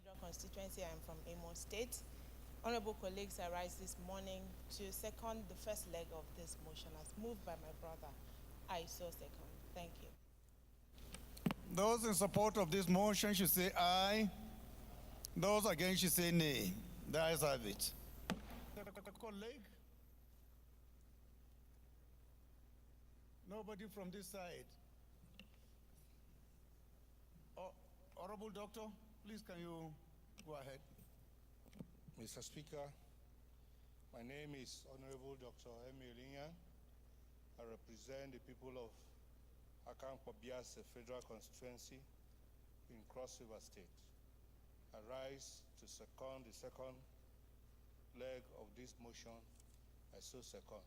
Federal Constituency. I am from Imo State. Honorable colleagues, I rise this morning to second the first leg of this motion as moved by my brother. I so second. Thank you. Those in support of this motion should say aye. Those against should say nay. The ayes have it. Colleague? Nobody from this side. Honorable Doctor, please can you go ahead? Mr. Speaker, my name is Honorable Dr. Emilinia. I represent the people of Akan-Kwabiase Federal Constituency in Cross River State. I rise to second the second leg of this motion. I so second.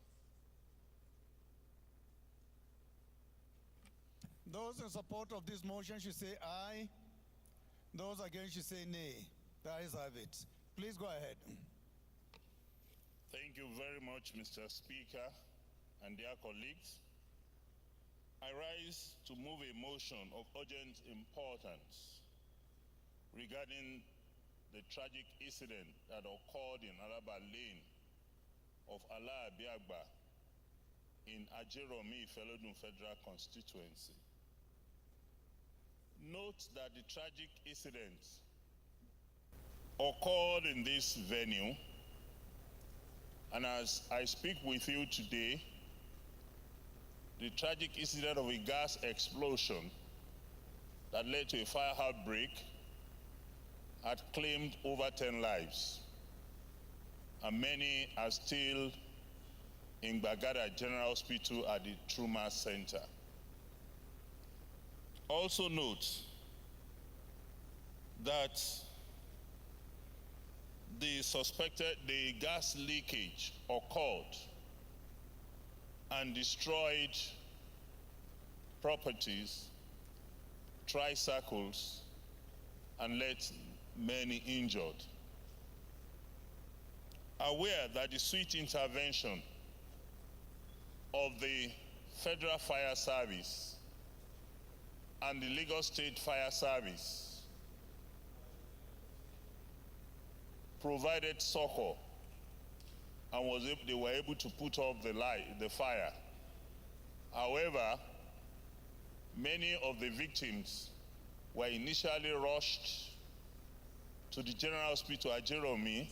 Those in support of this motion should say aye. Those against should say nay. The ayes have it. Please go ahead. Thank you very much, Mr. Speaker and dear colleagues. I rise to move a motion of urgent importance regarding the tragic incident that occurred in Alaba Lane of Ala Abiagba in Ajeromi Felodun Federal Constituency. Note that the tragic incident occurred in this venue, and as I speak with you today, the tragic incident of a gas explosion that led to a fire outbreak had claimed over 10 lives, and many are still in Bagada General Hospital at the Trauma Center. Also note that the gas leakage occurred and destroyed properties, tricycles, and left many injured. Aware that the swift intervention of the Federal Fire Service and the Lagos State Fire Service provided succor and they were able to put off the fire. However, many of the victims were initially rushed to the General Hospital at Ajeromi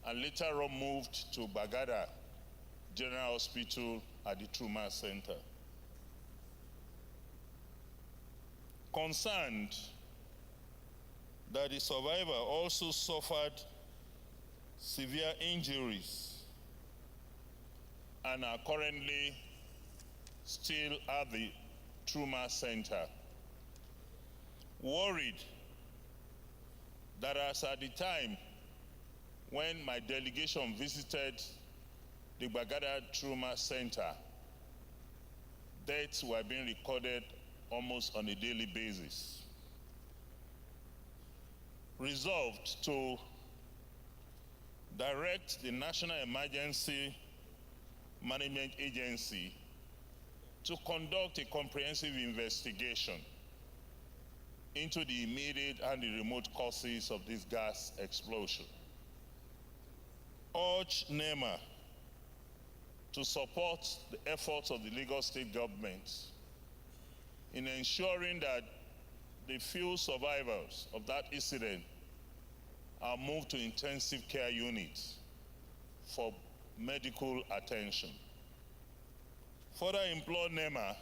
and later on moved to Bagada General Hospital at the Trauma Center. Concerned that the survivor also suffered severe injuries and are currently still at the Trauma Center. Worried that as at the time when my delegation visited the Bagada Trauma Center, deaths were being recorded almost on a daily basis. Resolved to direct the National Emergency Management Agency to conduct a comprehensive investigation into the immediate and the remote causes of this gas explosion. Urge NEMA to support the efforts of the Lagos State government in ensuring that the few survivors of that incident are moved to intensive care units for medical attention. Further implore NEMA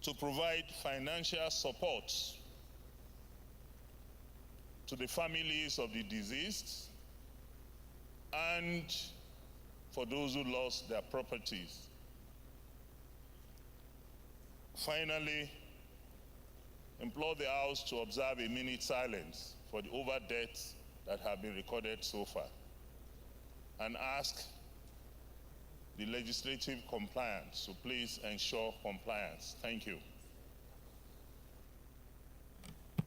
to provide financial support to the families of the deceased and for those who lost their properties. Finally, implore the House to observe a minute silence for the over deaths that have been recorded so far and ask the legislative compliance to please ensure compliance. Thank you.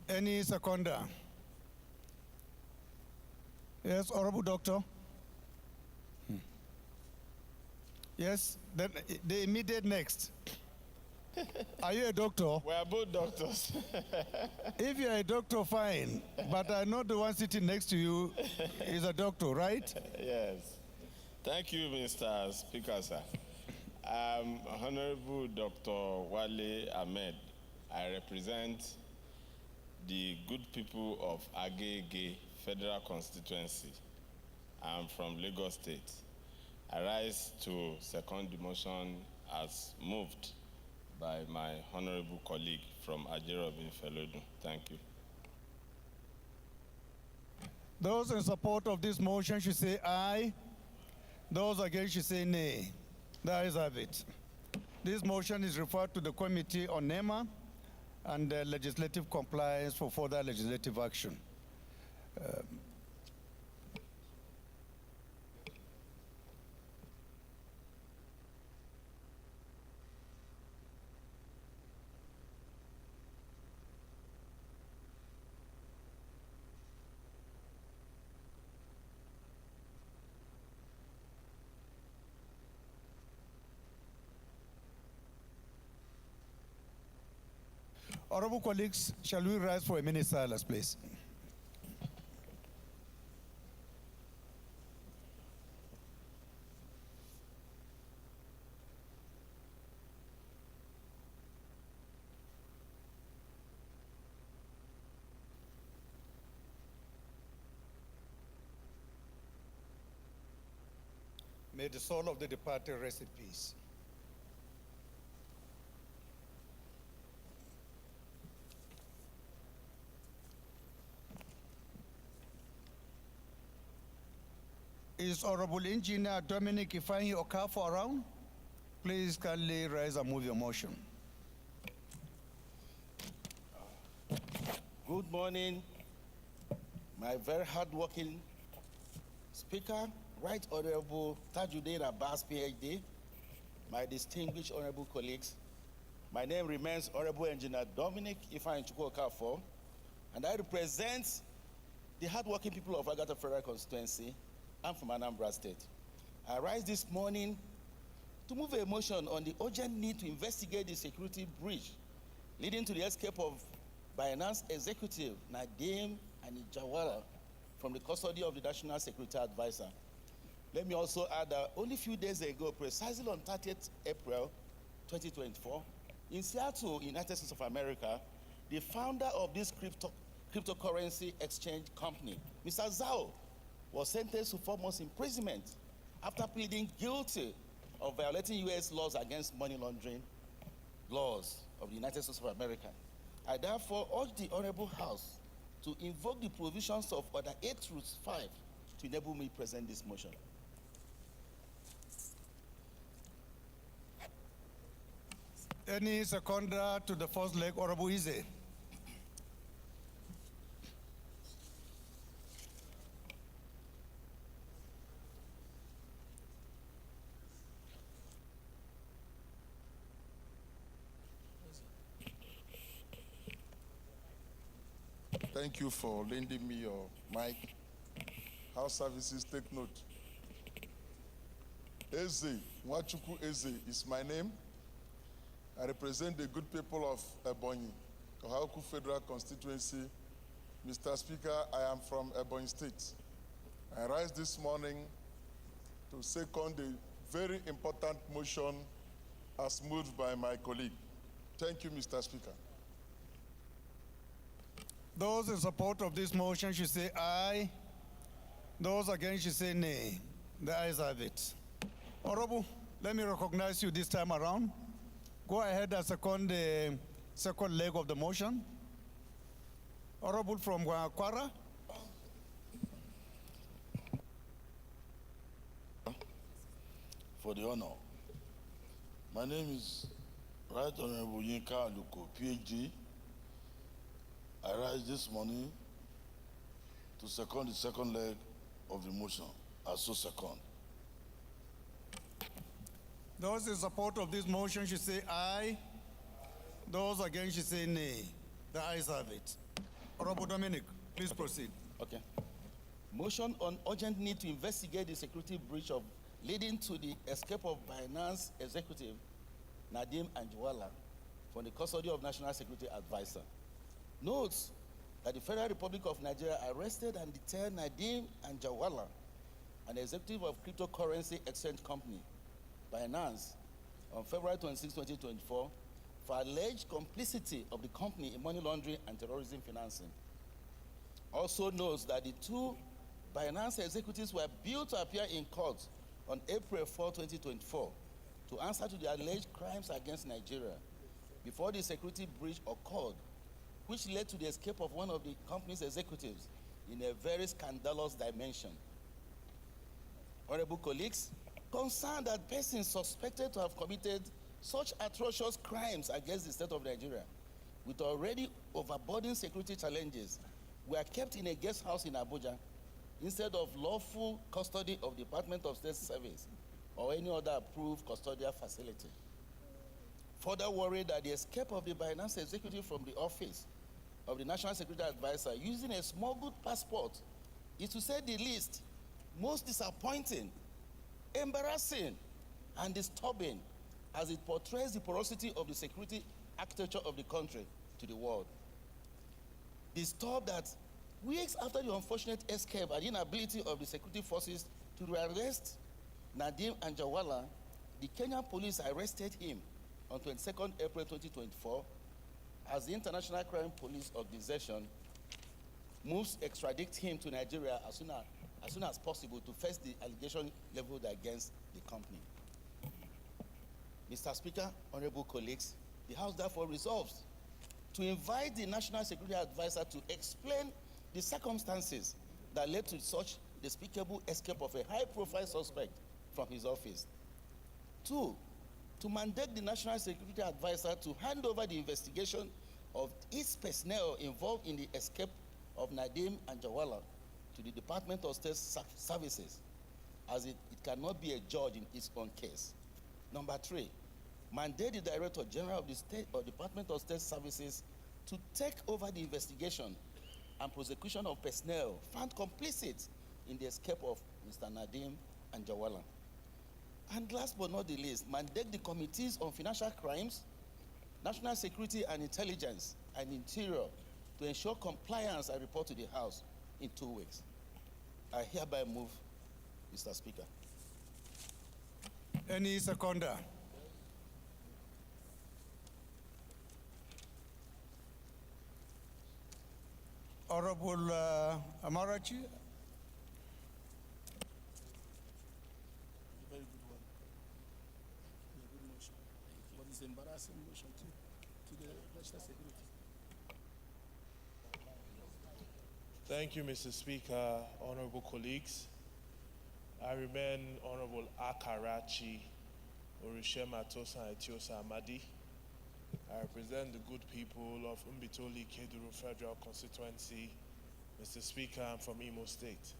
Any seconder? Yes, Honorable Doctor. Yes, then the immediate next. Are you a doctor? We are both doctors. If you're a doctor, fine. But I know the one sitting next to you is a doctor, right? Yes. Thank you, Mr. Speaker, sir. I'm Honorable Dr. Wale Ahmed. I represent the good people of Agege Federal Constituency. I'm from Lagos State. I rise to second the motion as moved by my honorable colleague from Ajerobin Felodun. Thank you. Those in support of this motion should say aye. Those against should say nay. The ayes have it. This motion is referred to the Committee on NEMA and Legislative Compliance for further legislative action. Honorable colleagues, shall we rise for a minute silence, please? May the soul of the departed rest in peace. Is Honorable Engineer Dominic Ifeanyi Okafor around? Please kindly rise and move your motion. Good morning, my very hardworking Speaker, Right Honorable Tajuddin Abbas, PhD, my distinguished honorable colleagues. My name remains Honorable Engineer Dominic Ifeanyi Okafor, and I represent the hardworking people of Agata Federal Constituency. I'm from Anambra State. I rise this morning to move a motion on the urgent need to investigate the security breach leading to the escape of Binance executive Nadeem Anijawala from the custody of the National Security Advisor. Let me also add that only a few days ago, precisely on 30th April 2024, in Seattle, United States of America, the founder of this cryptocurrency exchange company, Mr. Zhao, was sentenced to 4 months imprisonment after pleading guilty of violating U.S. laws against money laundering laws of the United States of America. I therefore urge the Honorable House to invoke the provisions of Order 8 through 5 to enable me to present this motion. Any seconder to the first leg, Honorable Ize? Thank you for lending me your mic. House services, take note. Eze, Nwachukwu Eze is my name. I represent the good people of Ebonyi, Ohaoku Federal Constituency. Mr. Speaker, I am from Ebonyi State. I rise this morning to second the very important motion as moved by my colleague. Thank you, Mr. Speaker. Those in support of this motion should say aye. Those against should say nay. The ayes have it. Honorable, let me recognize you this time around. Go ahead and second the second leg of the motion. Honorable from Kwara. For the honor. My name is Right Honorable Yinka Aluko, PhD. I rise this morning to second the second leg of the motion. I so second. Those in support of this motion should say aye. Those against should say nay. The ayes have it. Honorable Dominic, please proceed. Okay. Motion on urgent need to investigate the security breach of leading to the escape of Binance executive Nadeem Anijawala from the custody of National Security Advisor. Notes that the Federal Republic of Nigeria arrested and detained Nadeem Anjarwalla, an executive of cryptocurrency exchange company, Binance, on February 26, 2024, for alleged complicity of the company in money laundering and terrorism financing. Also notes that the two Binance executives were billed to appear in court on April 4, 2024, to answer to the alleged crimes against Nigeria before the security breach occurred, which led to the escape of one of the company's executives in a very scandalous dimension. Honorable colleagues, concerned that persons suspected to have committed such atrocious crimes against the state of Nigeria, with already overburdened security challenges, were kept in a guest house in Abuja instead of lawful custody of the Department of State Service or any other approved custodial facility. Further worried that the escape of the Binance executive from the office of the National Security Advisor using a smuggled passport is, to say the least, most disappointing, embarrassing, and disturbing, as it portrays the porosity of the security architecture of the country to the world. Disturbed that weeks after the unfortunate escape and inability of the security forces to arrest Nadeem Anjarwalla, the Kenyan police arrested him on 22nd April 2024 as the International Crime Police Organization moves to extradite him to Nigeria as soon as possible to face the allegation leveled against the company. Mr. Speaker, honorable colleagues, the House therefore resolves to invite the National Security Advisor to explain the circumstances that led to such despicable escape of a high-profile suspect from his office. 2, to mandate the National Security Advisor to hand over the investigation of its personnel involved in the escape of Nadeem Anjarwalla to the Department of State Services, as it cannot be a judge in its own case. Number 3, mandate the Director General of the State or Department of State Services to take over the investigation and prosecution of personnel found complicit in the escape of Mr. Nadeem Anjarwalla. And last but not the least, mandate the Committees on Financial Crimes, National Security and Intelligence, and Interior to ensure compliance and report to the House in 2 weeks. I hereby move, Mr. Speaker. Any seconder? Honorable Amarachi? Very good one. It's a good motion. But it's an embarrassing motion to the national security. Thank you, Mr. Speaker, honorable colleagues. I remain Honorable Akarachi Orishema Tosa Etiosa Amadi. I represent the good people of Umbitoli Keduru Federal Constituency. Mr. Speaker, I'm from Imo State.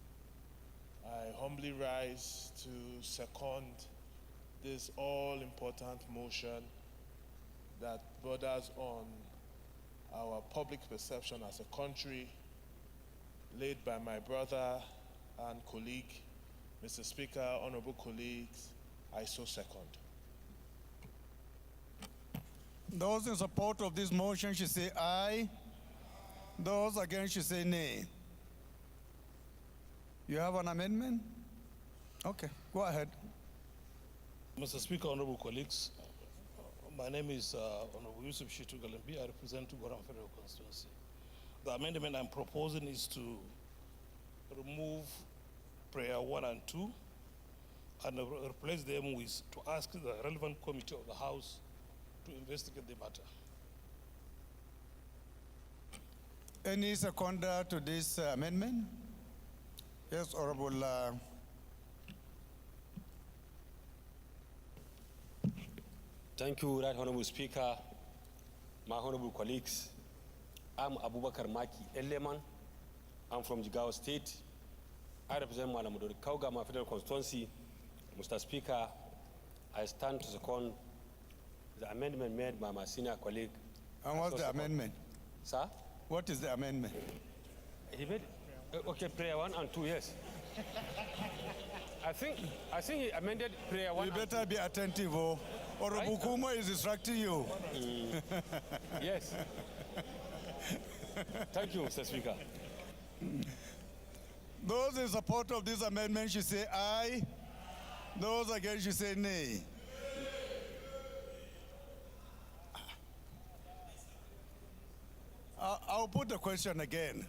I humbly rise to second this all-important motion that borders on our public perception as a country, laid by my brother and colleague. Mr. Speaker, honorable colleagues, I so second. Those in support of this motion should say aye. Those against should say nay. You have an amendment? Okay, go ahead. Mr. Speaker, honorable colleagues, my name is Honorable Yusuf Shitu Galambi. I represent Tugoram Federal Constituency. The amendment I'm proposing is to remove prayer 1 and 2 and replace them with to ask the relevant committee of the House to investigate the matter. Any seconder to this amendment? Yes, Honorable. Thank you, Right Honorable Speaker, my honorable colleagues. I'm Abubakar Maki Eleman. I'm from Jigawa State. I represent Malamudori Kaugama Federal Constituency. Mr. Speaker, I stand to second the amendment made by my senior colleague. And what's the amendment? Sir? What is the amendment? He made, okay, prayer 1 and 2, yes. I think he amended prayer one. You better be attentive, oh. Or Right. Bukuma is distracting you. Yes. Thank you, Mr. Speaker. Those in support of this amendment should say aye. Those against should say nay. I'll put the question again.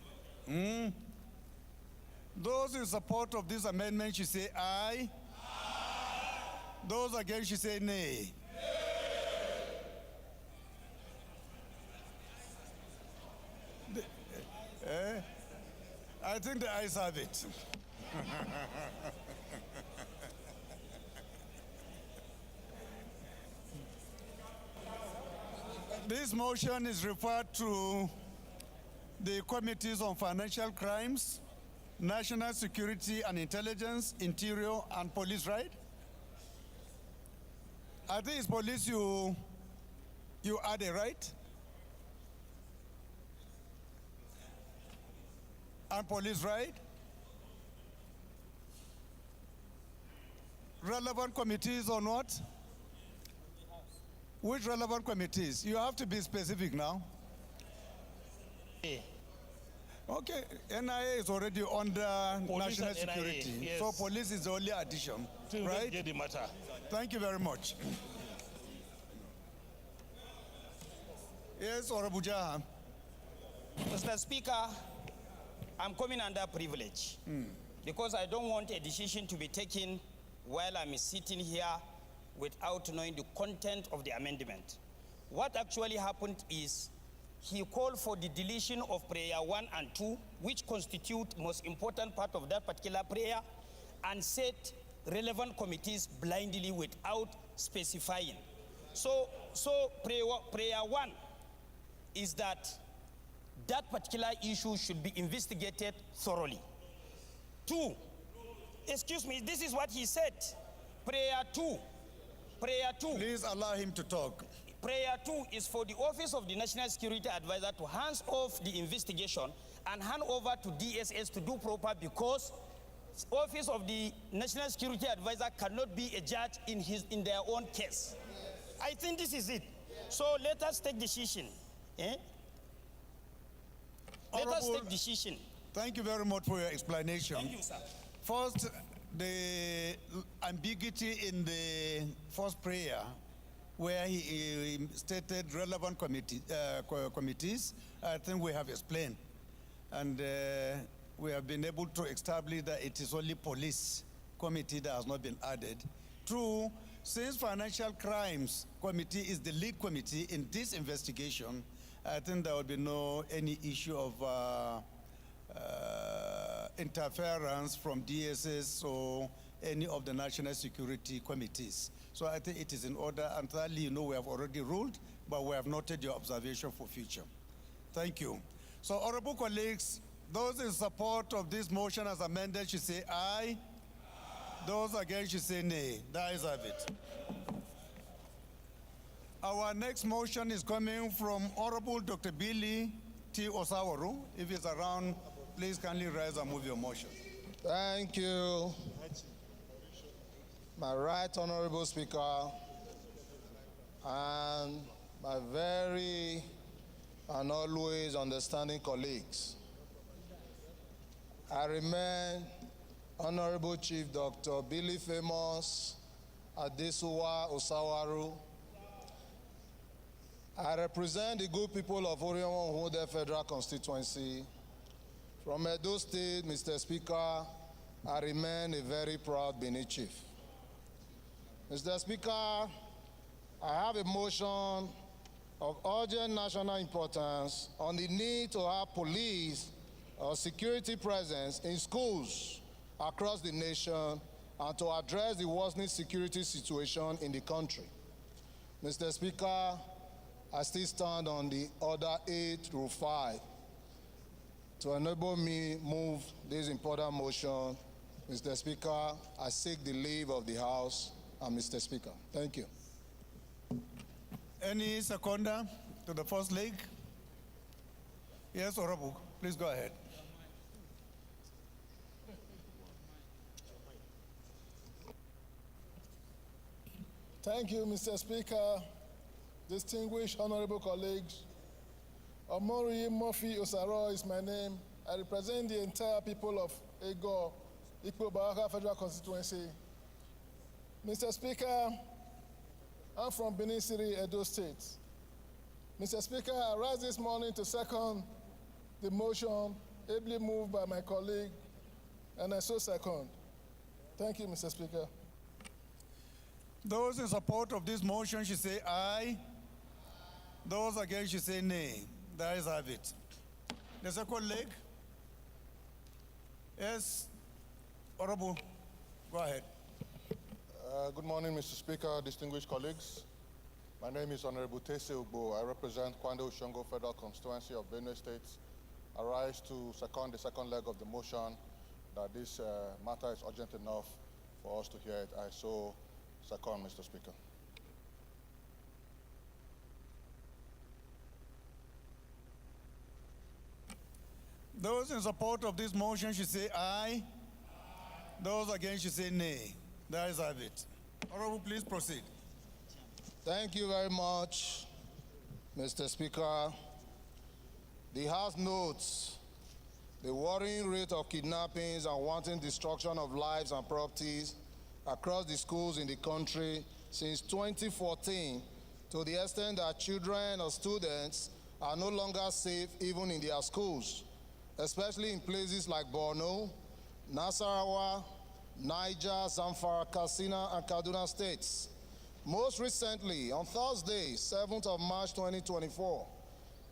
Those in support of this amendment should say aye. Those against should say nay. I think the ayes have it. This motion is referred to the Committees on Financial Crimes, National Security and Intelligence, Interior, and Police, right? I think it's police you added, right? And police, right? Relevant committees or not? Which relevant committees? You have to be specific now. Okay, NIA is already under Police national and NIA, security. yes. So police is the only addition, To right? investigate the matter. Thank you very much. Yes, Honorable Jaha. Mr. Speaker, I'm coming under privilege because I don't want a decision to be taken while I'm sitting here without knowing the content of the amendment. What actually happened is he called for the deletion of prayer 1 and 2, which constitute most important part of that particular prayer, and set relevant committees blindly without specifying. So prayer 1 is that particular issue should be investigated thoroughly. 2, excuse me, this is what he said. Prayer 2. Please allow him to talk. Prayer 2 is for the Office of the National Security Advisor to hands off the investigation and hand over to DSS to do proper, because Office of the National Security Advisor cannot be a judge in their own case. I think this is it. So let us take decision. Let us take decision. Thank you very much for your explanation. Thank you, sir. First, the ambiguity in the first prayer, where he stated relevant committees, I think we have explained. And we have been able to establish that it is only police committee that has not been added. True, since Financial Crimes Committee is the lead committee in this investigation, I think there will be no any issue of interference from DSS or any of the national security committees. So I think it is in order. And thirdly, you know, we have already ruled, but we have noted your observation for future. Thank you. So, honorable colleagues, those in support of this motion as amended should say aye. Those against should say nay. The ayes have it. Our next motion is coming from Honorable Dr. Billy T. Osawaru. If he's around, please kindly rise and move your motion. Thank you. My right honorable speaker and my very and always understanding colleagues. I remain Honorable Chief Dr. Billy Famous Adesuwa Osawaru. I represent the good people of Orion Federal Constituency. From Edo State, Mr. Speaker, I remain a very proud Benin chief. Mr. Speaker, I have a motion of urgent national importance on the need to have police or security presence in schools across the nation and to address the worsening security situation in the country. Mr. Speaker, I still stand on the Order 8-5 to enable me move this important motion. Mr. Speaker, I seek the leave of the House and Mr. Speaker. Thank you. Any seconder to the first leg? Yes, Honorable, please go ahead. Thank you, Mr. Speaker. Distinguished honorable colleagues, Omori Murphy Osaro is my name. I represent the entire people of Ego, Ikpo Baraka Federal Constituency. Mr. Speaker, I'm from Benin City, Edo State. Mr. Speaker, I rise this morning to second the motion ably moved by my colleague, and I so second. Thank you, Mr. Speaker. Those in support of this motion should say aye. Those against should say nay. The ayes have it. The second leg. Yes, Honorable, go ahead. Good morning, Mr. Speaker, distinguished colleagues. My name is Honorable Tese Ugbo. I represent Kwande Ushongo Federal Constituency of Benue State. I rise to second the second leg of the motion that this matter is urgent enough for us to hear it. I so second, Mr. Speaker. Those in support of this motion should say aye. Those against should say nay. The ayes have it. Honorable, please proceed. Thank you very much, Mr. Speaker. The House notes the worrying rate of kidnappings and wanton destruction of lives and properties across the schools in the country since 2014, to the extent that children or students are no longer safe even in their schools, especially in places like Borno, Nasarawa, Niger, Zamfara, Katsina, and Kaduna states. Most recently, on Thursday, 7th of March 2024,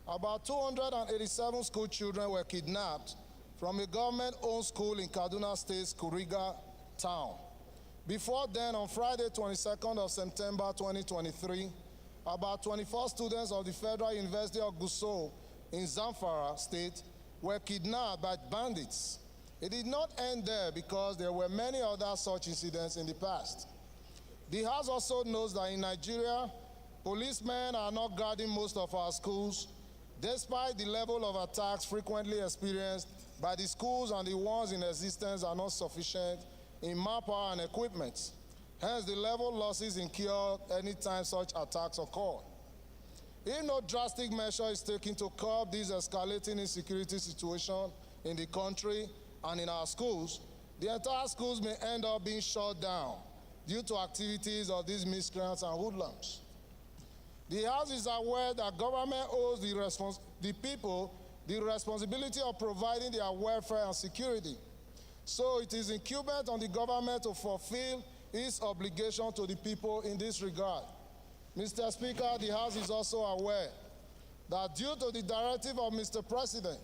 about 287 school children were kidnapped from a government-owned school in Kaduna State's Kuriga town. Before then, on Friday, 22nd of September 2023, about 24 students of the Federal University of Gusau in Zamfara State were kidnapped by bandits. It did not end there because there were many other such incidents in the past. The House also knows that in Nigeria, policemen are not guarding most of our schools, despite the level of attacks frequently experienced by the schools, and the ones in existence are not sufficient in manpower and equipment. Hence, the level losses incurred anytime such attacks occur. If no drastic measure is taken to curb this escalating insecurity situation in the country and in our schools, the entire schools may end up being shut down due to activities of these miscreants and hoodlums. The House is aware that government owes the people the responsibility of providing their welfare and security. So it is incumbent on the government to fulfill its obligation to the people in this regard. Mr. Speaker, the House is also aware that due to the directive of Mr. President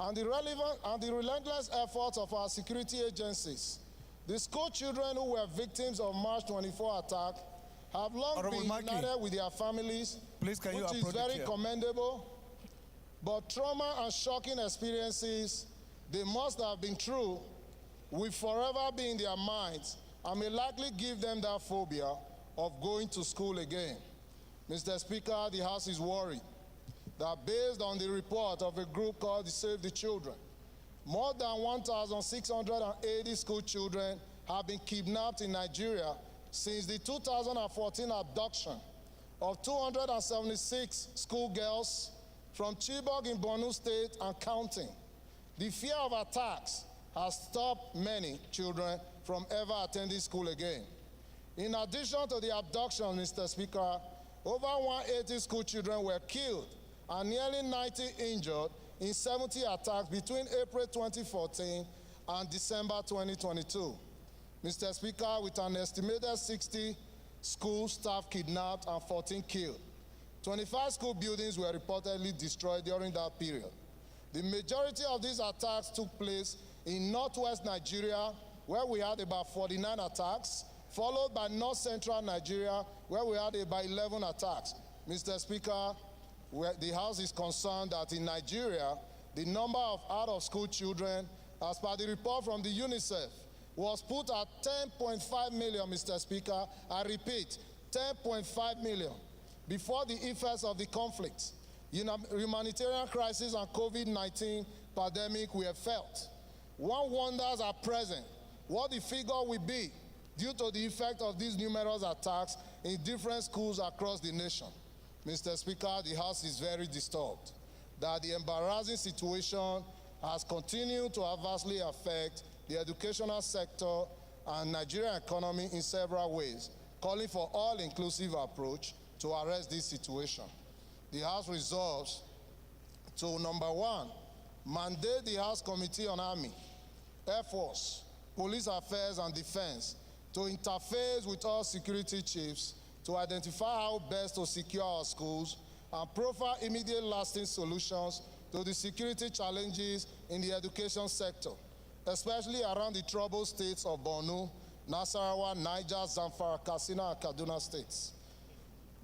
and the relentless efforts of our security agencies, the school children who were victims of March 24 attack have long been united with their families, which is very commendable. But trauma and shocking experiences, they must have been true, will forever be in their minds and may likely give them that phobia of going to school again. Mr. Speaker, the House is worried that based on the report of a group called the Save the Children, more than 1,680 school children have been kidnapped in Nigeria since the 2014 abduction of 276 schoolgirls from Chibok in Borno State and counting. The fear of attacks has stopped many children from ever attending school again. In addition to the abduction, Mr. Speaker, over 180 school children were killed and nearly 90 injured in 70 attacks between April 2014 and December 2022. Mr. Speaker, with an estimated 60 school staff kidnapped and 14 killed, 25 school buildings were reportedly destroyed during that period. The majority of these attacks took place in northwest Nigeria, where we had about 49 attacks, followed by north-central Nigeria, where we had about 11 attacks. Mr. Speaker, the House is concerned that in Nigeria, the number of out-of-school children, as per the report from the UNICEF, was put at 10.5 million, Mr. Speaker. I repeat, 10.5 million. Before the effects of the conflict, humanitarian crisis and COVID-19 pandemic were felt. One wonders at present what the figure will be due to the effect of these numerous attacks in different schools across the nation. Mr. Speaker, the House is very disturbed that the embarrassing situation has continued to adversely affect the educational sector and Nigerian economy in several ways, calling for all-inclusive approach to arrest this situation. The House resolves to, number one, mandate the House Committee on Army, Air Force, Police Affairs and Defense to interface with all security chiefs to identify how best to secure our schools and profile immediate lasting solutions to the security challenges in the education sector, especially around the troubled states of Borno, Nasarawa, Niger, Zamfara, Katsina, and Kaduna states.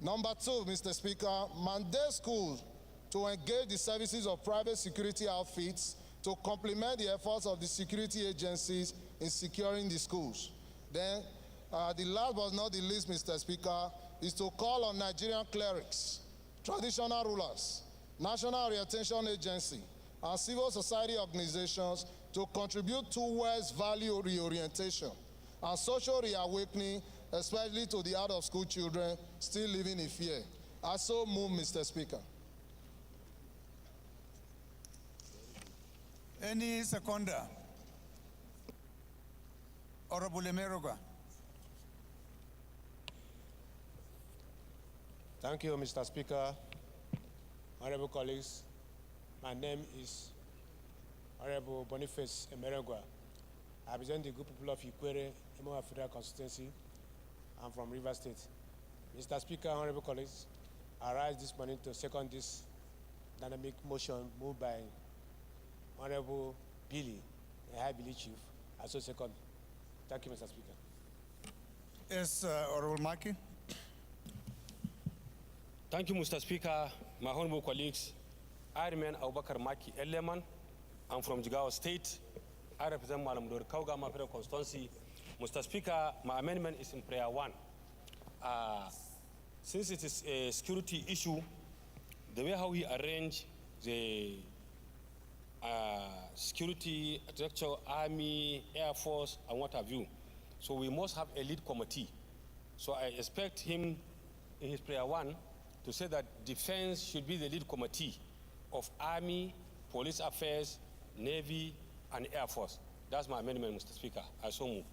Number two, Mr. Speaker, mandate schools to engage the services of private security outfits to complement the efforts of the security agencies in securing the schools. Then, the last but not the least, Mr. Speaker, is to call on Nigerian clerics, traditional rulers, National Orientation Agency, and civil society organizations to contribute towards value reorientation and social reawakening, especially to the out-of-school children still living in fear. I so move, Mr. Speaker. Any seconder? Honorable Emeroga. Thank you, Mr. Speaker. Honorable colleagues, my name is Honorable Boniface Emeregua. I represent the group people of Ikwere, Imo Federal Constituency. I'm from River State. Mr. Speaker, honorable colleagues, I rise this morning to second this dynamic motion moved by Honorable Billy, the High Billy Chief. I so second. Thank you, Mr. Speaker. Yes, Honorable Maki. Thank you, Mr. Speaker. My honorable colleagues, I remain Abubakar Maki Eleman. I'm from Jigawa State. I represent Malamudor Kaugama Federal Constituency. Mr. Speaker, my amendment is in prayer one. Since it is a security issue, the way how we arrange the security, architecture, army, air force, and what have you. So we must have a lead committee. So I expect him in his prayer one to say that defense should be the lead committee of army, police affairs, navy, and air force. That's my amendment, Mr. Speaker. I so move.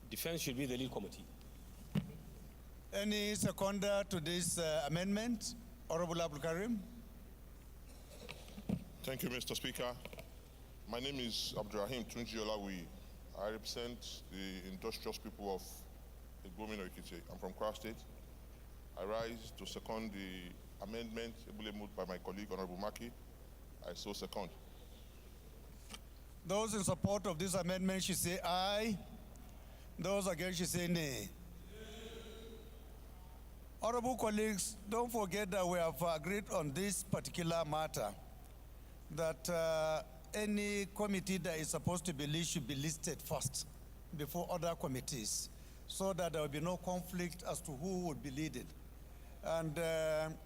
Defense should be the lead committee. Any seconder to this amendment? Honorable Abdul Karim. Thank you, Mr. Speaker. My name is Abdurrahim Tunji Olawi. I represent the industrious people of Igbomina Ekiti. I'm from Kwara State. I rise to second the amendment ably moved by my colleague, Honorable Maki. I so second. Those in support of this amendment should say aye. Those against should say nay. Honorable colleagues, don't forget that we have agreed on this particular matter, that any committee that is supposed to be lead should be listed first before other committees, so that there will be no conflict as to who would be leading. And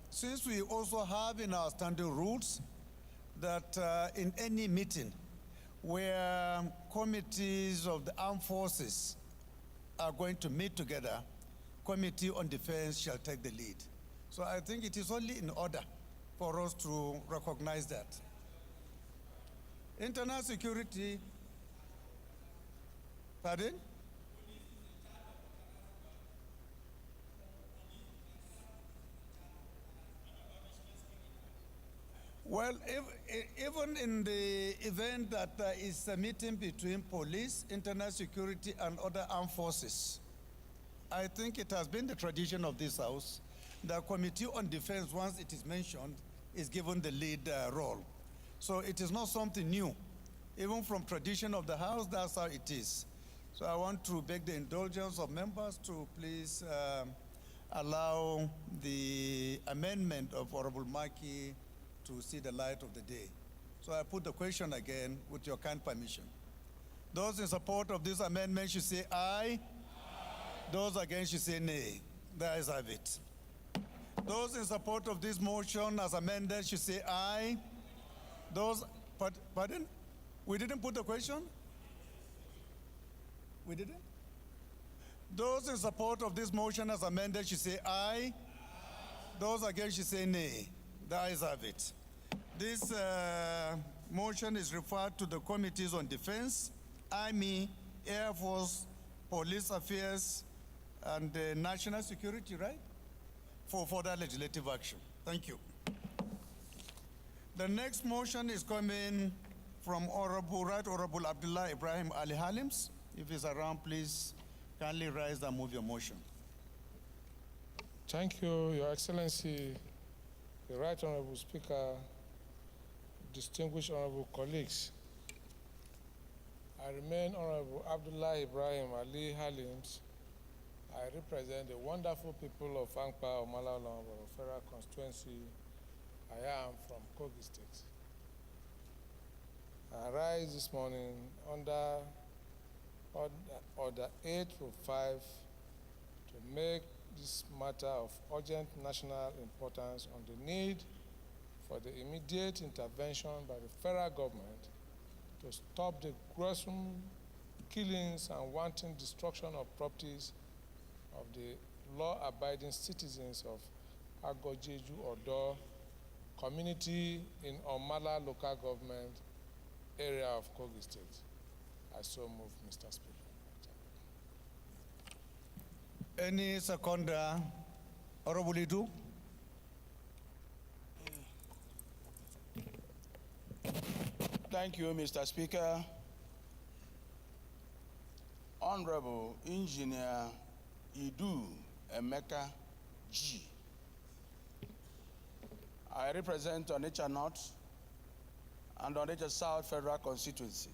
since we also have in our standing rules that in any meeting where committees of the armed forces are going to meet together, Committee on Defense shall take the lead. So I think it is only in order for us to recognize that. Internal security, pardon? Well, even in the event that there is a meeting between police, internal security, and other armed forces, I think it has been the tradition of this House. The Committee on Defense, once it is mentioned, is given the lead role. So it is not something new. Even from tradition of the House, that's how it is. So I want to beg the indulgence of members to please allow the amendment of Honorable Maki to see the light of the day. So I put the question again with your kind permission. Those in support of this amendment should say aye. Those against should say nay. The ayes have it. Those in support of this motion as amended should say aye. Those, pardon? We didn't put the question? We didn't? Those in support of this motion as amended should say aye. Those against should say nay. The ayes have it. This motion is referred to the Committees on Defense, Army, Air Force, Police Affairs, and National Security, right? For further legislative action. Thank you. The next motion is coming from Right Honorable Abdullah Ibrahim Ali Halims. If he's around, please kindly rise and move your motion. Thank you, Your Excellency, the Right Honorable Speaker, distinguished honorable colleagues. I remain Honorable Abdullah Ibrahim Ali Halims. I represent the wonderful people of Ankpa, Omala, Federal Constituency. I am from Kogi State. I rise this morning under Order 805 to make this matter of urgent national importance on the need for the immediate intervention by the federal government to stop the gruesome killings and wanton destruction of properties of the law-abiding citizens of Agojeju Odo community in Omala local government area of Kogi State. I so move, Mr. Speaker. Any seconder? Honorable Idu? Thank you, Mr. Speaker. Honorable Engineer Idu Emeka G. I represent Onitsha North and Onitsha South Federal Constituency.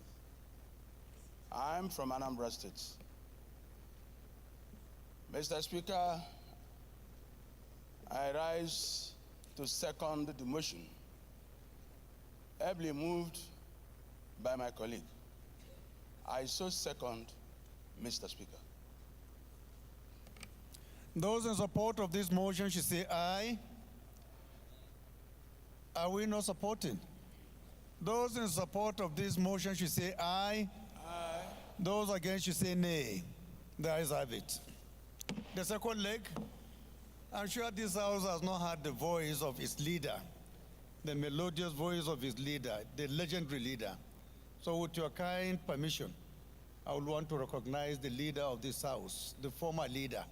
I'm from Anambra State. Mr. Speaker, I rise to second the motion, ably moved by my colleague. I so second, Mr. Speaker. Those in support of this motion should say aye. Are we not supporting? Those in support of this motion should say aye. Aye. Those against should say nay. The ayes have it. The second leg, I'm sure this House has not heard the voice of its leader, the melodious voice of its leader, the legendary leader. So with your kind permission, I would want to recognize the leader of this House, the former leader,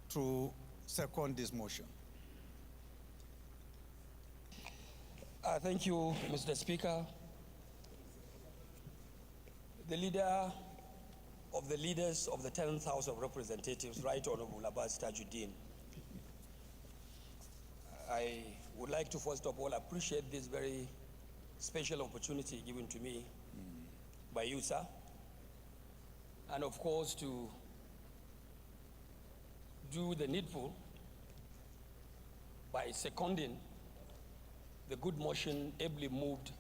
to second this motion. Thank you, Mr. Speaker. The leader of the leaders of the 10th House of Representatives, Right Honorable Abbas Tajuddin. I would like to first of all appreciate this very special opportunity given to me by you, sir, and of course to do the needful by seconding the good motion ably moved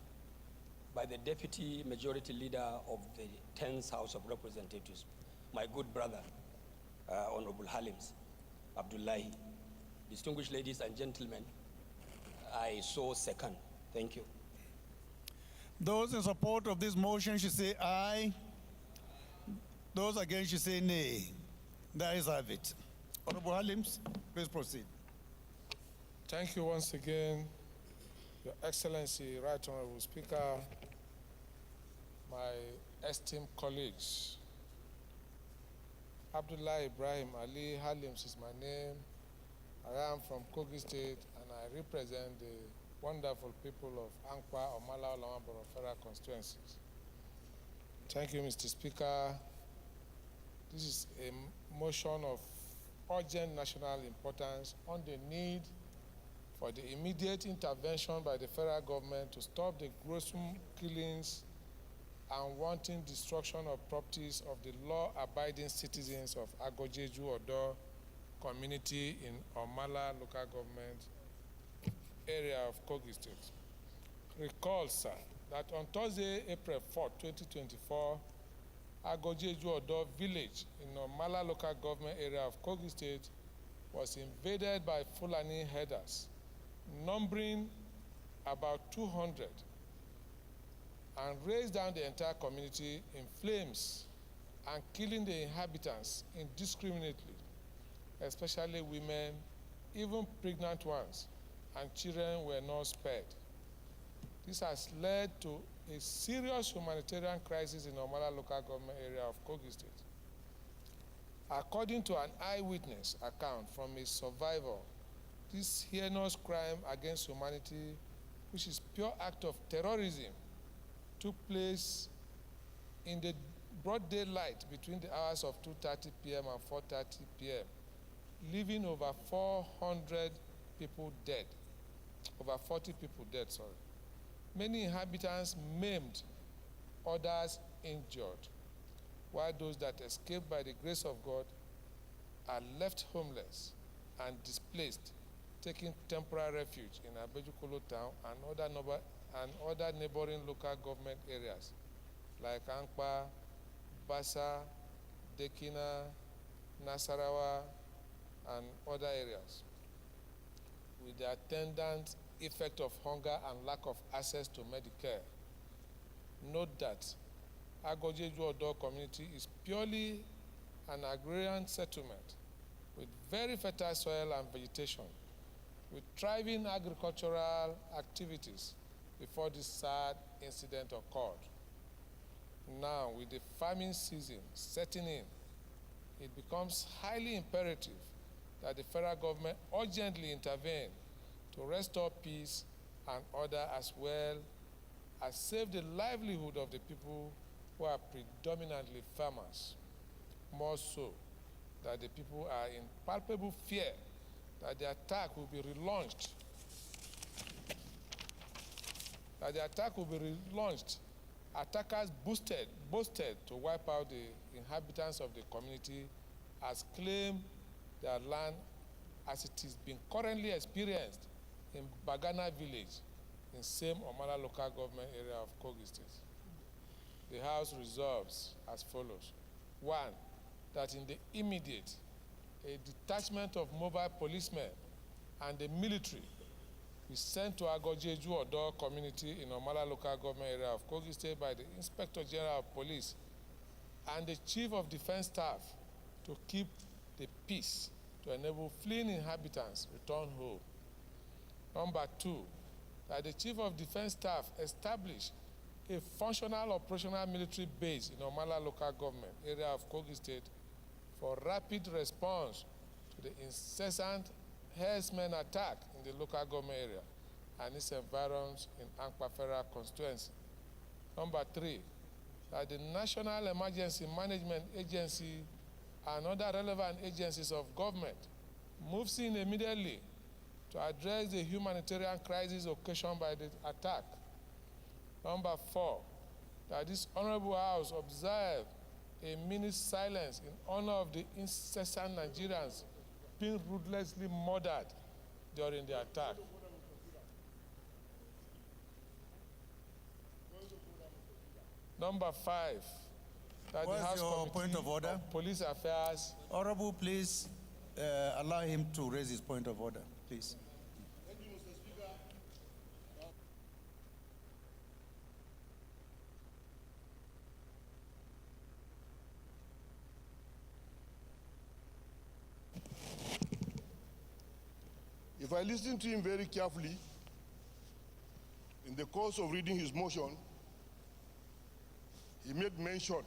by the Deputy Majority Leader of the 10th House of Representatives, my good brother, Honorable Halims Abdullahi. Distinguished ladies and gentlemen, I so second. Thank you. Those in support of this motion should say aye. Those against should say nay. The ayes have it. Honorable Halims, please proceed. Thank you once again, Your Excellency, Right Honorable Speaker, my esteemed colleagues. Abdullah Ibrahim Ali Halims is my name. I am from Kogi State and I represent the wonderful people of Ankpa, Omala, Olawamboro Federal Constituencies. Thank you, Mr. Speaker. This is a motion of urgent national importance on the need for the immediate intervention by the federal government to stop the gruesome killings and wanton destruction of properties of the law-abiding citizens of Agojeju Odo community in Omala local government area of Kogi State. Recall, sir, that on Thursday, April 4, 2024, Agojeju Odo village in Omala local government area of Kogi State was invaded by Fulani herders, numbering about 200, and razed down the entire community in flames and killing the inhabitants indiscriminately, especially women, even pregnant ones, and children were not spared. This has led to a serious humanitarian crisis in Omala local government area of Kogi State. According to an eyewitness account from a survivor, this heinous crime against humanity, which is pure act of terrorism, took place in the broad daylight between the hours of 2:30 p.m. and 4:30 p.m., leaving over 400 people dead, over 40 people dead, sorry. Many inhabitants maimed, others injured, while those that escaped by the grace of God are left homeless and displaced, taking temporary refuge in Abejukolo town and other neighboring local government areas like Ankpa, Basa, Dekina, Nasarawa, and other areas, with the attendant effect of hunger and lack of access to Medicare. Note that Agojeju Odo community is purely an agrarian settlement with very fertile soil and vegetation, with thriving agricultural activities before this sad incident occurred. Now, with the farming season setting in, it becomes highly imperative that the federal government urgently intervene to restore peace and order, as well as save the livelihood of the people who are predominantly farmers. More so, that the people are in palpable fear that the attack will be relaunched. Attackers boasted to wipe out the inhabitants of the community, as claimed their land as it is being currently experienced in Bagana village in same Omala local government area of Kogi State. The House resolves as follows. 1, that in the immediate, a detachment of mobile policemen and the military be sent to Agojeju Odo community in Omala local government area of Kogi State by the Inspector General of Police and the Chief of Defense Staff to keep the peace, to enable fleeing inhabitants return home. Number 2, that the Chief of Defense Staff establish a functional operational military base in Omala local government area of Kogi State for rapid response to the incessant herdsmen attack in the local government area and its environs in Ankpa Federal constituency. Number 3, that the National Emergency Management Agency and other relevant agencies of government moves in immediately to address the humanitarian crisis occasioned by the attack. Number 4, that this Honorable House observe a minute's silence in honor of the incessant Nigerians being ruthlessly murdered during the attack. Number 5, that What's the House your Committee point of order? of Police Affairs. Honorable, please allow him to raise his point of order, please. Thank you, Mr. Speaker. If I listen to him very carefully, in the course of reading his motion, he made mention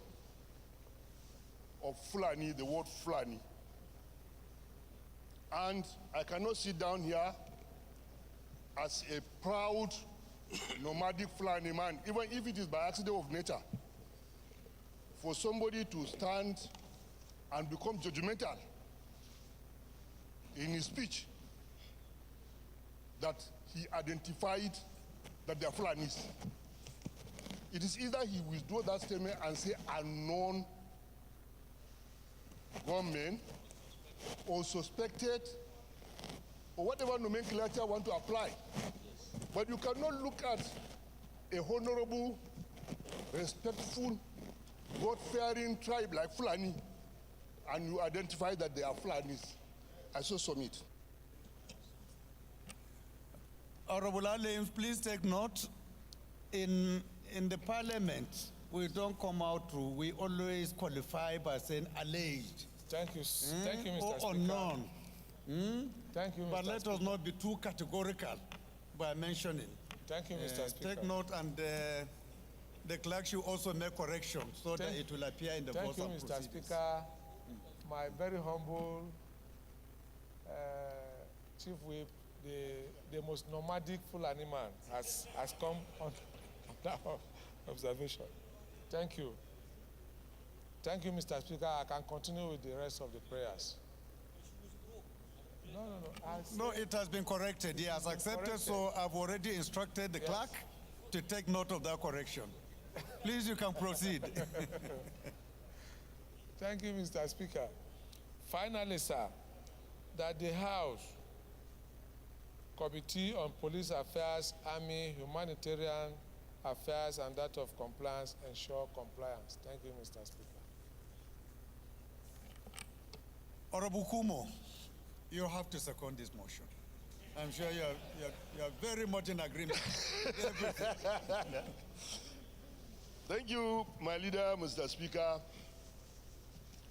of Fulani, the word Fulani. And I cannot sit down here as a proud nomadic Fulani man, even if it is by accident of nature, for somebody to stand and become judgmental in his speech that he identified that they are Fulanis. It is either he withdraw that statement and say unknown gunmen or suspected or whatever nomenclature want to apply. But you cannot look at a honorable, respectful, God-fearing tribe like Fulani and you identify that they are Fulanis. I so submit. Honorable Alims, please take note. In the parliament, we don't come out true. We always qualify by saying alleged. Thank you, thank you, Mr. Or Speaker. unknown. Thank you, Mr. But let Speaker. us not be too categorical by mentioning. Thank you, Mr. Speaker. Take note, and the clerk should also make corrections so that it will appear in the Thank votes you, and Mr. proceedings. Speaker. My very humble Chief Whip, the most nomadic Fulani man has come on that observation. Thank you. Thank you, Mr. Speaker. I can continue with the rest of the prayers. No, it has been corrected. He has accepted, so I've already instructed the clerk to take note of that correction. Please, you can proceed. Thank you, Mr. Speaker. Finally, sir, that the House Committee on Police Affairs, Army, Humanitarian Affairs, and that of Compliance ensure compliance. Thank you, Mr. Speaker. Honorable Kumo, you have to second this motion. I'm sure you're very much in agreement with everything. Thank you, my leader, Mr. Speaker.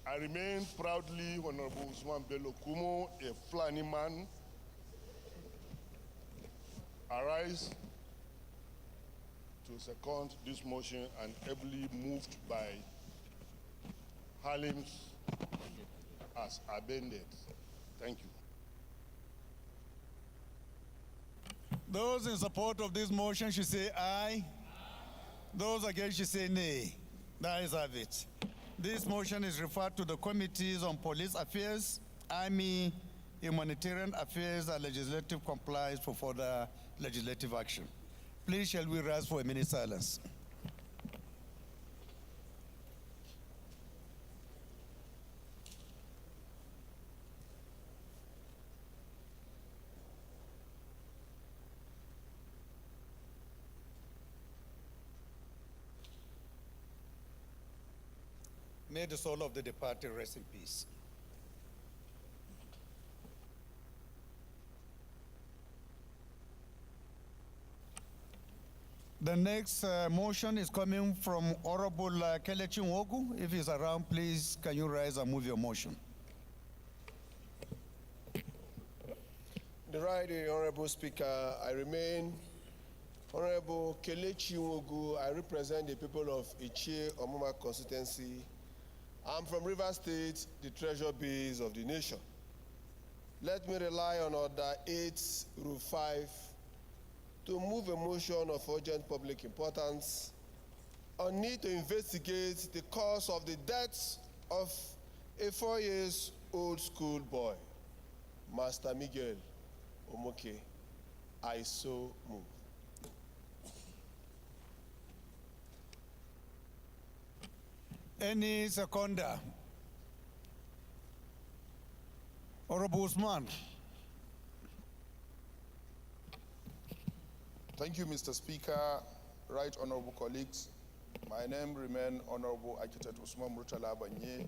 I remain proudly Honorable Usman Bello Kumo, a Fulani man. I rise to second this motion and ably moved by Halims as amended. Thank you. Those in support of this motion should say aye. Those against should say nay. That is have it. This motion is referred to the Committees on Police Affairs, Army, Humanitarian Affairs, and Legislative Compliance for further legislative action. Please, shall we rise for a minute silence? May the soul of the departed rest in peace. The next motion is coming from Honorable Kelechi Nwogu. If he's around, please, can you rise and move your motion? The right, Honorable Speaker, I remain Honorable Kelechi Nwogu. I represent the people of Ichie Omuma constituency. I'm from Rivers State, the treasure base of the nation. Let me rely on Order 8, Rule 5, to move a motion of urgent public importance on need to investigate the cause of the death of a 4-year-old school boy, Master Miguel Omoke. I so move. Any seconder? Honorable Usman. Thank you, Mr. Speaker. Right honorable colleagues, my name remains Honorable Architect Usman Murtala Banye,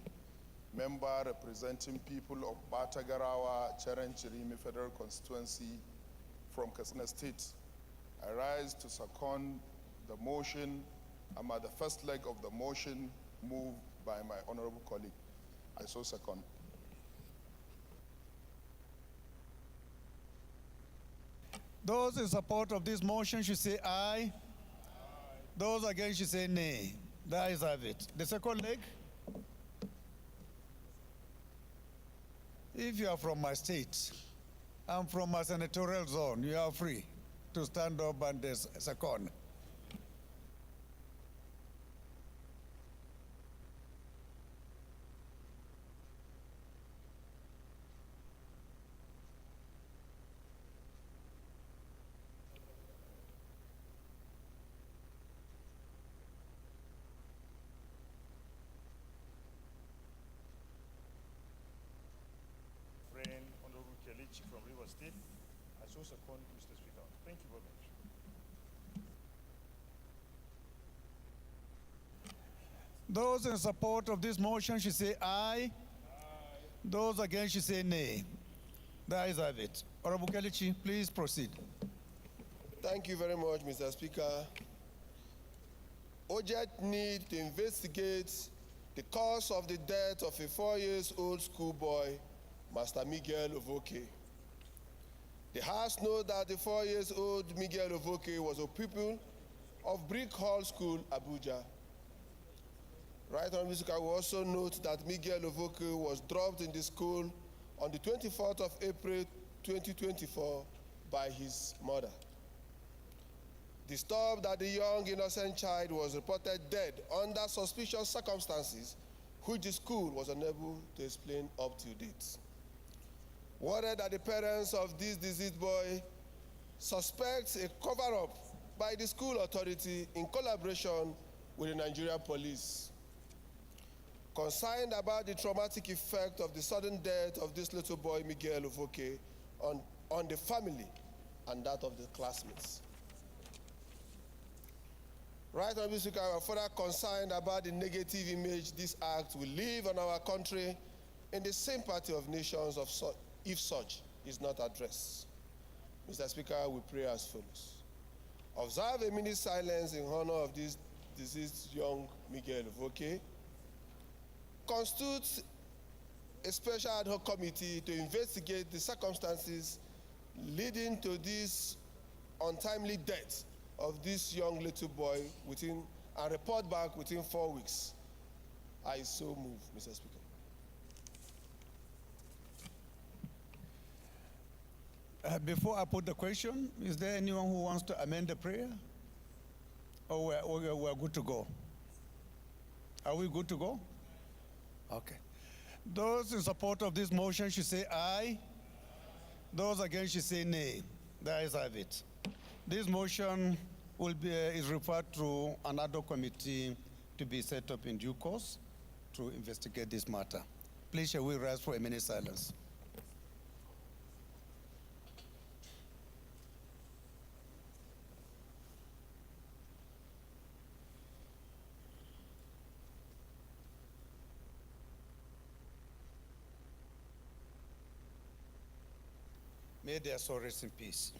member representing people of Batagarawa, Chirimi Federal Constituency from Katsina State. I rise to second the motion. I'm at the first leg of the motion moved by my honorable colleague. I so second. Those in support of this motion should say aye. Those against should say nay. That is have it. The second leg. If you are from my state, I'm from my senatorial zone, you are free to stand up and second. Honorable Kelechi from Rivers State. I so second, Mr. Speaker. Thank you very much. Those in support of this motion should say aye. Those against should say nay. That is have it. Honorable Kelechi, please proceed. Thank you very much, Mr. Speaker. urgent need to investigate the cause of the death of a 4-year-old schoolboy, Master Miguel Ovoke. The House knows that the 4-year-old Miguel Ovoke was a pupil of Brick Hall School, Abuja. Right Honorable Speaker, we also note that Miguel Ovoke was dropped in the school on the 24th of April 2024 by his mother. Disturbed that the young innocent child was reported dead under suspicious circumstances, which the school was unable to explain up to date. Worried that the parents of this deceased boy suspect a cover-up by the school authority in collaboration with the Nigerian police. Concerned about the traumatic effect of the sudden death of this little boy, Miguel Ovoke, on the family and that of the classmates. Right Honorable Speaker, we are further concerned about the negative image this act will leave on our country in the sympathy of nations if such is not addressed. Mr. Speaker, we pray as follows. Observe a minute's silence in honor of this deceased young Miguel Ovoke. Constitute a special ad hoc committee to investigate the circumstances leading to this untimely death of this young little boy and report back within 4 weeks. I so move, Mr. Speaker. Before I put the question, is there anyone who wants to amend the prayer? Or we're good to go? Are we good to go? Okay. Those in support of this motion should say aye. Those against should say nay. The ayes have it. This motion is referred to another committee to be set up in due course to investigate this matter. Please shall we rise for a minute silence. May their soul rest in peace.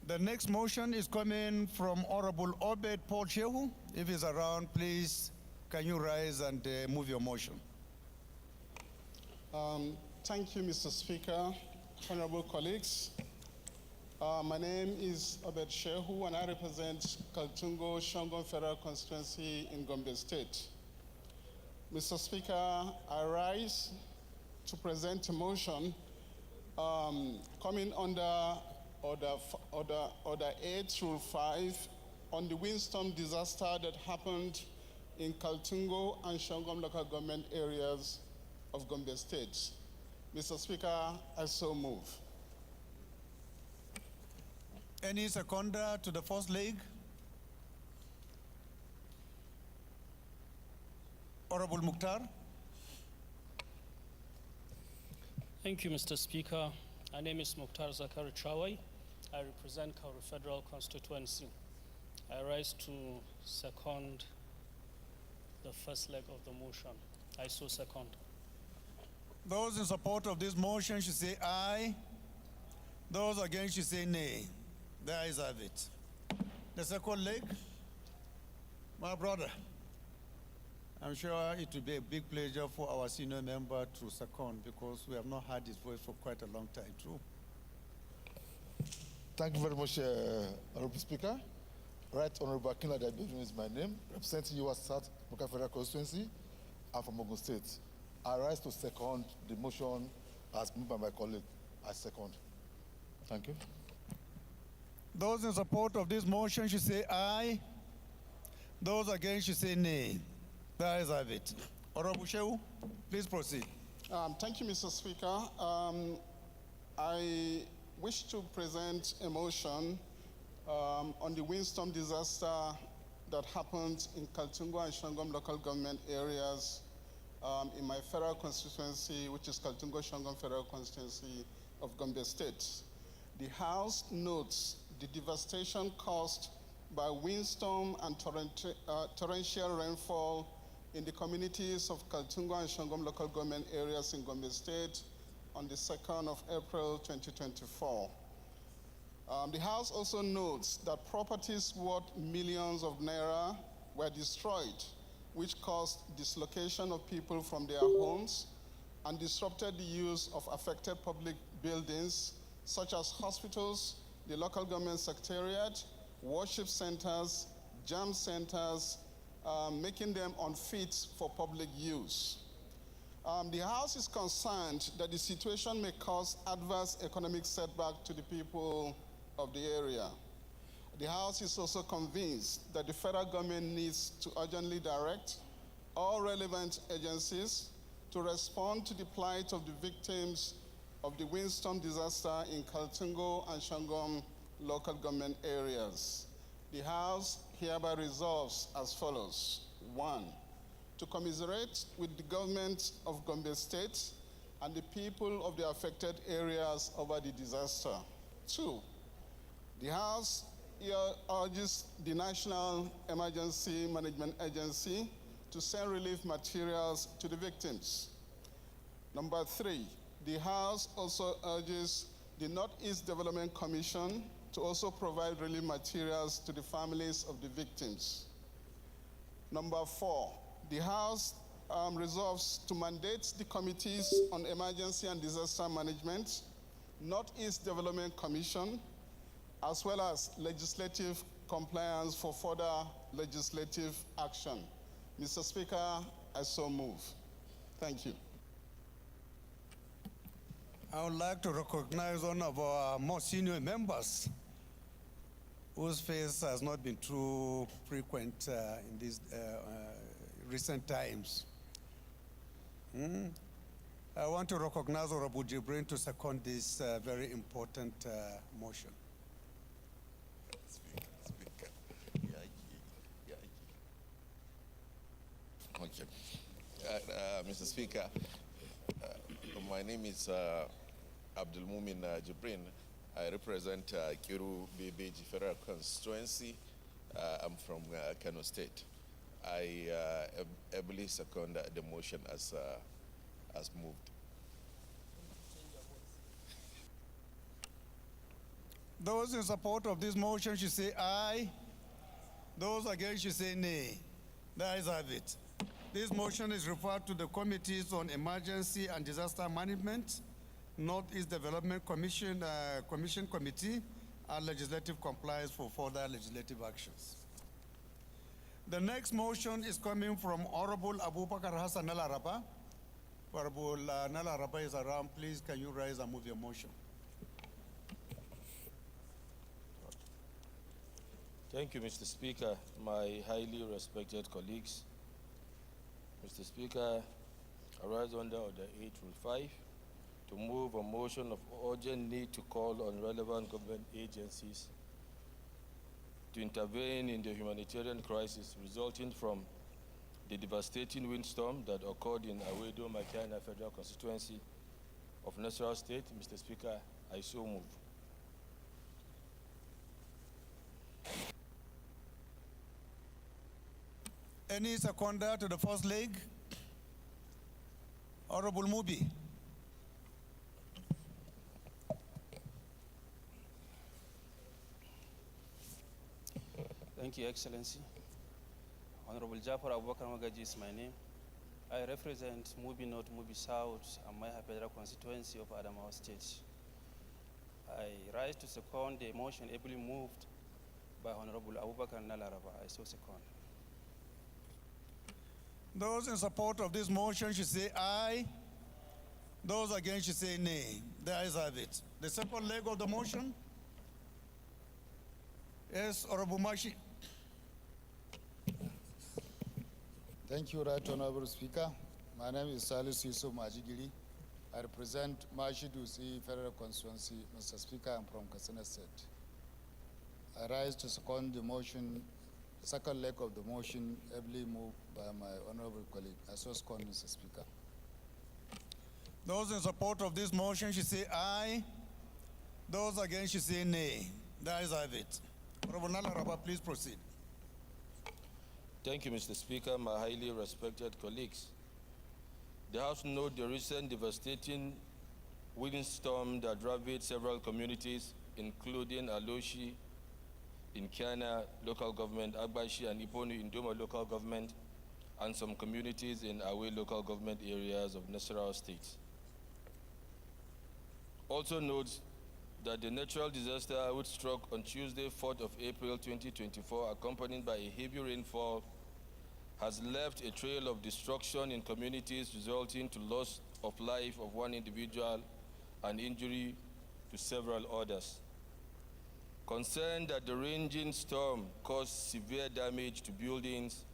The next motion is coming from Honorable Obed Paul Shehu. If he's around, please, can you rise and move your motion? Thank you, Mr. Speaker, honorable colleagues. My name is Obed Shehu, and I represent Kaltungo Shangon Federal Constituency in Gombe State. Mr. Speaker, I rise to present a motion coming under Order 8 through 5 on the windstorm disaster that happened in Kaltungo and Shangom local government areas of Gombe State. Mr. Speaker, I so move. Any seconder to the first leg? Honorable Mukhtar. Thank you, Mr. Speaker. My name is Mukhtar Zakari Chawai. I represent Kauru Federal Constituency. I rise to second the first leg of the motion. I so second. Those in support of this motion should say aye. Those against should say nay. The ayes have it. The second leg, my brother. I'm sure it will be a big pleasure for our senior member to second because we have not heard his voice for quite a long time, too. Thank you very much, Honorable Speaker. Right Honorable Akinla Dabiodun is my name, representing you as South Local Federal Constituency. I'm from Ogun State. I rise to second the motion as moved by my colleague. I second. Thank you. Those in support of this motion should say aye. Those against should say nay. The ayes have it. Honorable Shehu, please proceed. Thank you, Mr. Speaker. I wish to present a motion on the windstorm disaster that happened in Kaltungo and Shangom local government areas in my federal constituency, which is Kaltungo Shangom Federal Constituency of Gombe State. The House notes the devastation caused by windstorm and torrential rainfall in the communities of Kaltungo and Shangom local government areas in Gombe State on the 2nd of April 2024. The House also notes that properties worth millions of naira were destroyed, which caused dislocation of people from their homes and disrupted the use of affected public buildings such as hospitals, the local government secretariat, worship centers, jam centers, making them unfit for public use. The House is concerned that the situation may cause adverse economic setback to the people of the area. The House is also convinced that the federal government needs to urgently direct all relevant agencies to respond to the plight of the victims of the windstorm disaster in Kaltungo and Shangom local government areas. The House hereby resolves as follows. 1, to commiserate with the government of Gombe State and the people of the affected areas over the disaster. 2, the House urges the National Emergency Management Agency to send relief materials to the victims. Number 3, the House also urges the Northeast Development Commission to also provide relief materials to the families of the victims. Number 4, the House resolves to mandate the Committees on Emergency and Disaster Management, Northeast Development Commission, as well as legislative compliance for further legislative action. Mr. Speaker, I so move. Thank you. I would like to recognize one of our more senior members whose face has not been too frequent in these recent times. I want to recognize Honorable Jibrin to second this very important motion. Okay. Mr. Speaker, my name is Abdulmumin Jibrin. I represent Kiru Bebeji Federal Constituency. I'm from Kano State. I ably second the motion as moved. Those in support of this motion should say aye. Those against should say nay. The ayes have it. This motion is referred to the Committees on Emergency and Disaster Management, Northeast Development Commission, Committee, and Legislative Compliance for further legislative actions. The next motion is coming from Honorable Abubakar Hassan Nalaraba. Honorable Nalaraba is around. Please, can you rise and move your motion? Thank you, Mr. Speaker, my highly respected colleagues. Mr. Speaker, I rise under Order 8 Rule 5 to move a motion of urgent need to call on relevant government agencies to intervene in the humanitarian crisis resulting from the devastating windstorm that occurred in Awedo, Makiana Federal Constituency of Nasarawa State. Mr. Speaker, I so move. Any seconder to the first leg? Honorable Mubi. Thank you, Excellency. Honorable Jafar Abubakar Magaji is my name. I represent Mubi North, Mubi South, and my Federal constituency of Adamawa State. I rise to second the motion ably moved by Honorable Abubakar Nalaraba. I so second. Those in support of this motion should say aye. Those against should say nay. The ayes have it. The second leg of the motion? Yes, Honorable Mashi. Thank you, Right Honorable Speaker. My name is Salis Yusuf Majigiri. I represent Mashidusi Federal Constituency. Mr. Speaker, I'm from Katsina State. I rise to second the motion, the second leg of the motion, ably moved by my honorable colleague. I so second, Mr. Speaker. Those in support of this motion should say aye. Those against should say nay. The ayes have it. Honorable Nalaraba, please proceed. Thank you, Mr. Speaker, my highly respected colleagues. The House notes the recent devastating windstorm that ravaged several communities including Aloshi in Kiana local government, Agbashi and Iponu in Doma local government, and some communities in Awe local government areas of Nasarawa State. Also note that the natural disaster which struck on Tuesday, 4th of April 2024, accompanied by a heavy rainfall, has left a trail of destruction in communities resulting to loss of life of one individual and injury to several others. Concerned that the raging storm caused severe damage to buildings,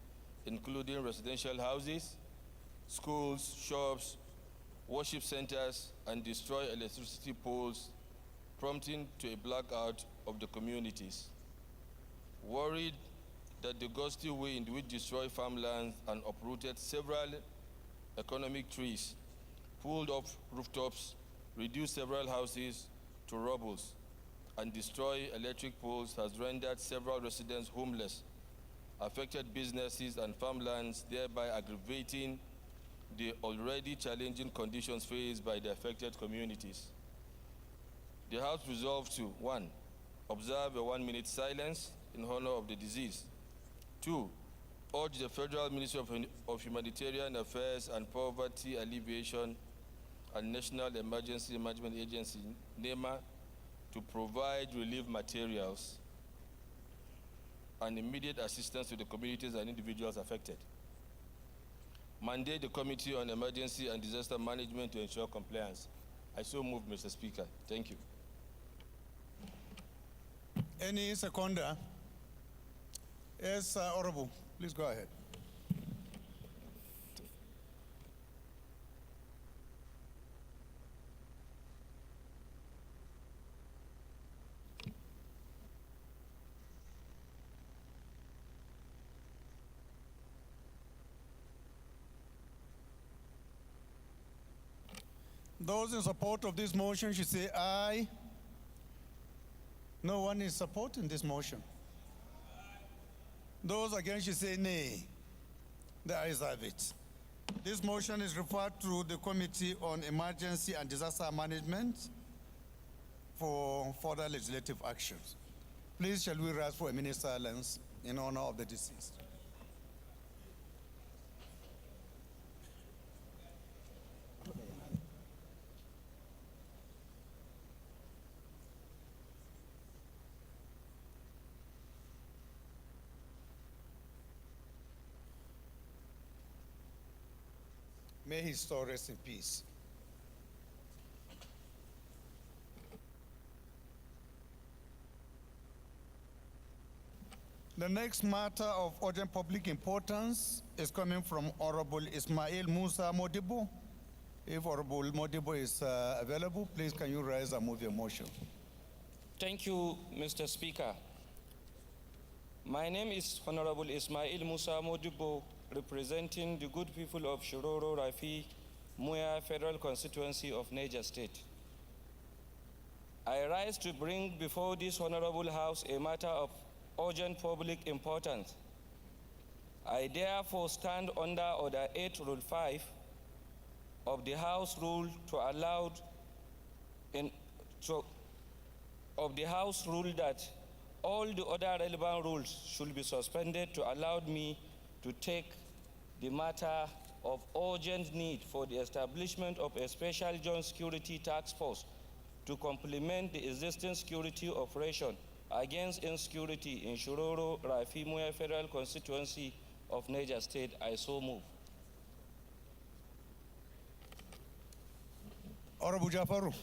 including residential houses, schools, shops, worship centers, and destroy electricity poles, prompting to a blackout of the communities. Worried that the gusty wind which destroyed farmlands and uprooted several economic trees, pulled off rooftops, reduced several houses to rubble, and destroyed electric poles has rendered several residents homeless, affected businesses and farmlands, thereby aggravating the already challenging conditions faced by the affected communities. The House resolved to, 1, observe a 1-minute silence in honor of the deceased. 2, urge the Federal Ministry of Humanitarian Affairs and Poverty Alleviation and National Emergency Management Agency, NEMA, to provide relief materials and immediate assistance to the communities and individuals affected. Mandate the Committee on Emergency and Disaster Management to ensure compliance. I so move, Mr. Speaker. Thank you. Any seconder? Yes, Honorable, please go ahead. Those in support of this motion should say aye. No one is supporting this motion. Those against should say nay. The ayes have it. This motion is referred to the Committee on Emergency and Disaster Management for further legislative actions. Please, shall we rise for a minute's silence in honor of the deceased? May his soul rest in peace. The next matter of urgent public importance is coming from Honorable Ismail Musa Modibo. If Honorable Modibo is available, please can you rise and move your motion? Thank you, Mr. Speaker. My name is Honorable Ismail Musa Modibo, representing the good people of Shiroro Rafi, Muya Federal Constituency of Niger State. I rise to bring before this Honorable House a matter of urgent public importance. I therefore stand under Order 8, Rule 5 of the House Rule to allow that all the other relevant rules should be suspended to allow me to take the matter of urgent need for the establishment of a special joint security task force to complement the existing security operation against insecurity in Shiroro Rafi Muya Federal Constituency of Niger State. I so move. Honorable Jafaru.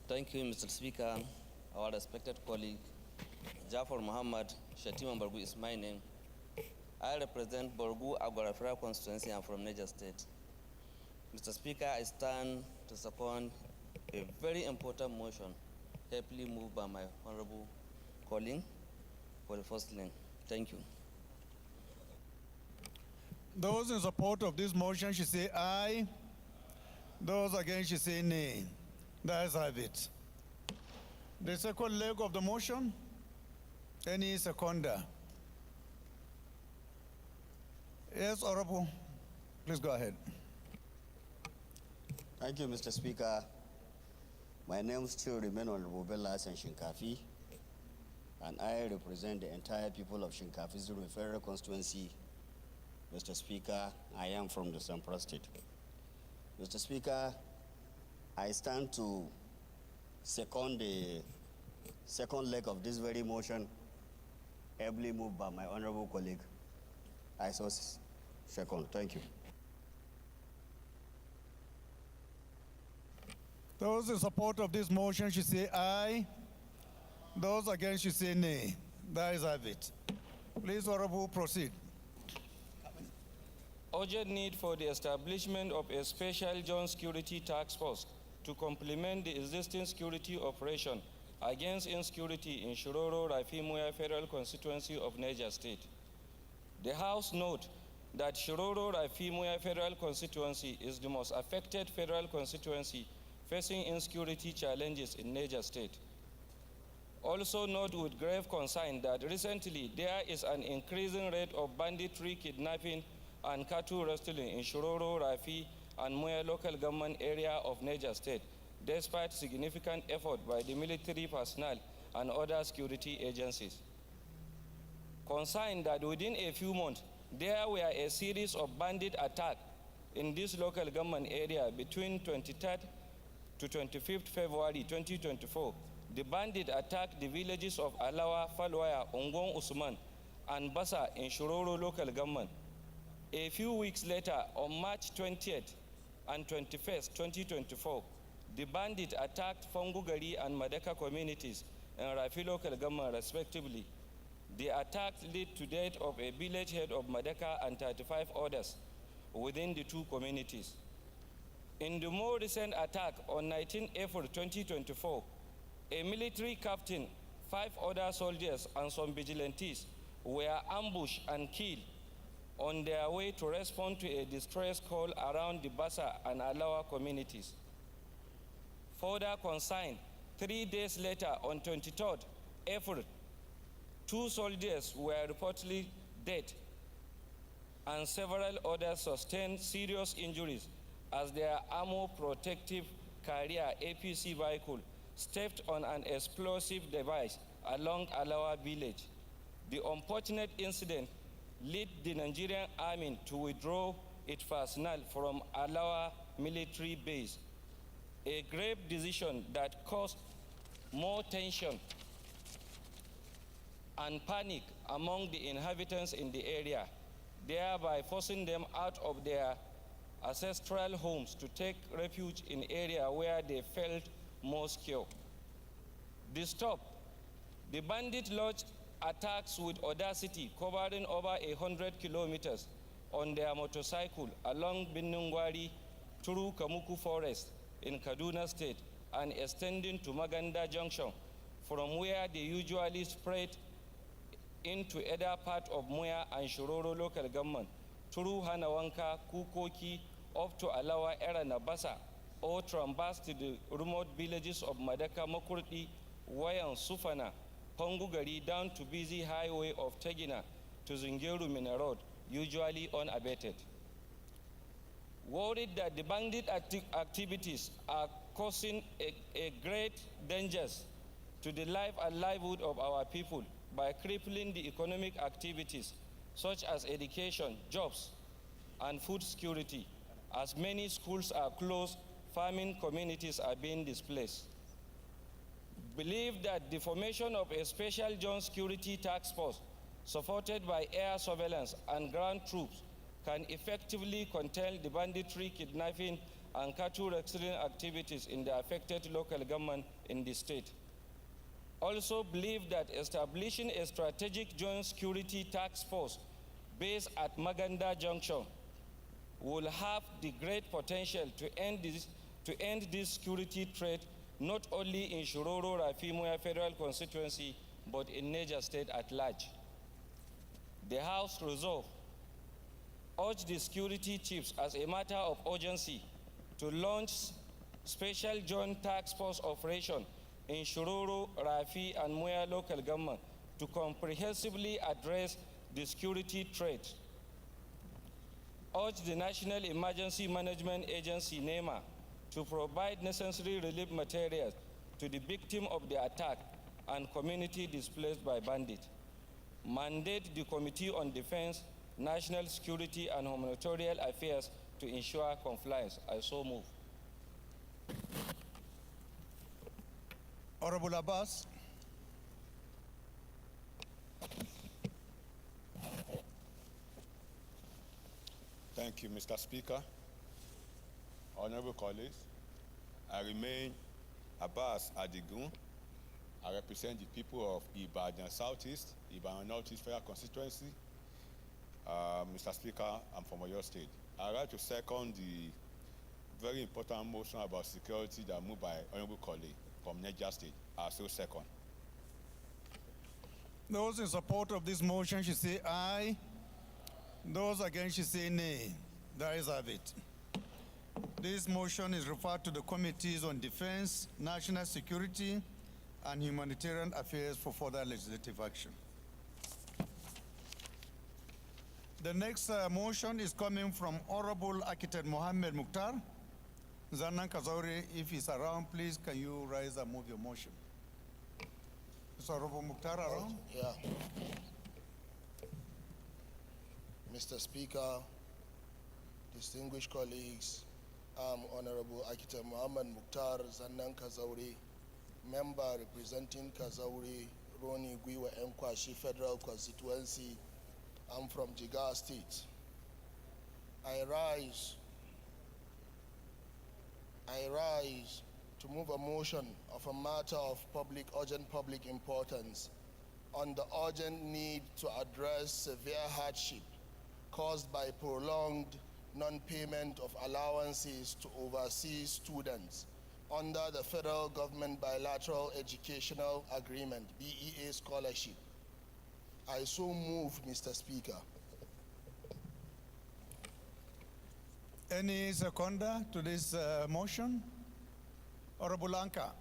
Thank you, Mr. Speaker. Our respected colleague, Jafar Muhammad Shatima Bargu is my name. I represent Borgu Agwarafera constituency. I'm from Niger State. Mr. Speaker, I stand to second a very important motion, happily moved by my honorable colleague for the first lane. Thank you. Those in support of this motion should say aye. Those against should say nay. The ayes have it. The second leg of the motion, any seconder? Yes, Honorable, please go ahead. Thank you, Mr. Speaker. My name still remains Honorable Bella and Shinkafi, and I represent the entire people of Shinkafi Zulu Federal Constituency. Mr. Speaker, I am from the Central State. Mr. Speaker, I stand to second the second leg of this very motion, ably moved by my honorable colleague. I so second. Thank you. Those in support of this motion should say aye. Those against should say nay. The ayes have it. Please, Honorable, proceed. Urgent need for the establishment of a special joint security task force to complement the existing security operation against insecurity in Shiroro Rafimuya Federal Constituency of Niger State. The House note that Shiroro Rafimuya Federal Constituency is the most affected federal constituency facing insecurity challenges in Niger State. Also note with grave concern that recently there is an increasing rate of banditry, kidnapping, and cattle rustling in Shiroro, Rafi, and Muya local government area of Niger State, despite significant effort by the military personnel and other security agencies. Concerned that within a few months, there were a series of bandit attacks in this local government area between 23rd to 25th February 2024. The bandit attacked the villages of Alawa, Falwaya, Ongong Usman, and Basa in Shiroro local government. A few weeks later, on March 20th and 21st, 2024, the bandit attacked Fongugari and Madaka communities in Rafi local government respectively. The attack led to death of a village head of Madaka and 35 others within the two communities. In the more recent attack on 19 April 2024, a military captain, 5 other soldiers, and some vigilantes were ambushed and killed on their way to respond to a distress call around the Basa and Alawa communities. Further concern, 3 days later, on 23rd April, 2 soldiers were reportedly dead and several others sustained serious injuries as their armor protective carrier APC vehicle stepped on an explosive device along Alawa village. The unfortunate incident led the Nigerian army to withdraw its personnel from Alawa military base, a grave decision that caused more tension and panic among the inhabitants in the area, thereby forcing them out of their ancestral homes to take refuge in areas where they felt more secure. Disturbed, the bandit launched attacks with audacity, covering over 100 kilometers on their motorcycle along Binnungwari through Kamuku Forest in Kaduna State and extending to Maganda Junction, from where they usually spread into other parts of Muya and Shiroro local government through Hanawanka, Kukoki, up to Alawa Era Nabasa, or traverse to the remote villages of Madaka Makurdi, Wayan Sufana, Pongugari down to busy highway of Tegina to Zingeru Mina Road, usually unabated. Worried that the bandit activities are causing a great dangers to the life and livelihood of our people by crippling the economic activities such as education, jobs, and food security. As many schools are closed, farming communities are being displaced. Believe that the formation of a special joint security task force supported by air surveillance and ground troops can effectively contain the banditry, kidnapping, and cattle rustling activities in the affected local government in the state. Also believe that establishing a strategic joint security task force based at Maganda Junction will have the great potential to end this security threat not only in Shiroro Rafimuya Federal Constituency, but in Niger State at large. The House resolve urge the security chiefs as a matter of urgency to launch special joint task force operation in Shiroro, Rafi, and Muya local government to comprehensively address the security threat. Urge the National Emergency Management Agency, NEMA, to provide necessary relief materials to the victim of the attack and community displaced by bandits. Mandate the Committee on Defense, National Security and Humanitarian Affairs to ensure compliance. I so move. Honorable Abbas. Thank you, Mr. Speaker. Honorable colleagues, I remain Abbas Adigun. I represent the people of Ibadan Southeast, Ibadan Northeast Federal Constituency. Mr. Speaker, I'm from Oyo State. I would like to second the very important motion about security that moved by Honorable colleague from Niger State. I so second. Those in support of this motion should say aye. Those against should say nay. The ayes have it. This motion is referred to the Committees on Defense, National Security, and Humanitarian Affairs for further legislative action. The next motion is coming from Honorable Architect Mohammed Mukhtar. Zanan Kazauri, if he's around, please can you rise and move your motion? Is Honorable Mukhtar around? Yeah. Mr. Speaker, distinguished colleagues, I'm Honorable Architect Mohammed Mukhtar Zanan Kazauri, member representing Kazauri, Roni Gwiwa Nkwashi Federal Constituency. I'm from Jigawa State. I rise to move a motion of a matter of urgent public importance on the urgent need to address severe hardship caused by prolonged non-payment of allowances to overseas students under the Federal Government Bilateral Educational Agreement, BEA scholarship. I so move, Mr. Speaker. Any seconder to this motion? Honorable Lanka.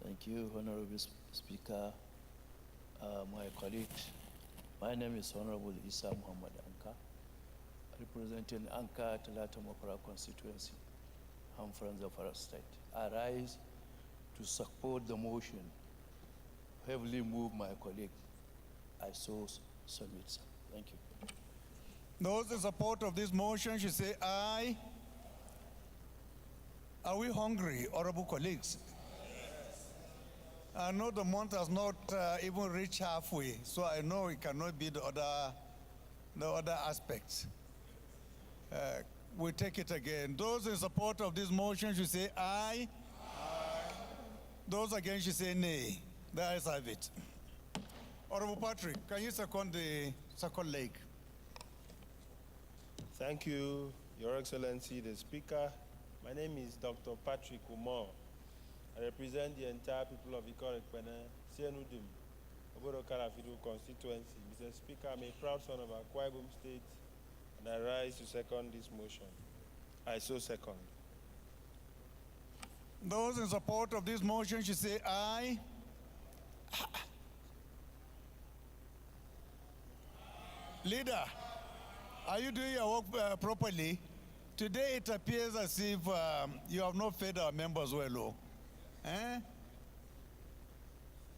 Thank you, Honorable Speaker. My colleagues, my name is Honorable Issa Muhammad Anka, representing Anka Talata Mokora constituency. I'm from the Forest State. I rise to support the motion, heavily move my colleague. I so submit, sir. Thank you. Those in support of this motion should say aye. Are we hungry, honorable colleagues? I know the month has not even reached halfway, so I know it cannot be the other aspects. We take it again. Those in support of this motion should say aye. Aye. Those against should say nay. The ayes have it. Honorable Patrick, can you second the second leg? Thank you, Your Excellency, the Speaker. My name is Dr. Patrick Umar. I represent the entire people of Ikorekpene, Sienudim, Obodo Karafidu constituency. Mr. Speaker, I'm a proud son of Akwa Ibom State, and I rise to second this motion. I so second. Those in support of this motion should say aye. Leader, are you doing your work properly? Today it appears as if you have not fed our members well.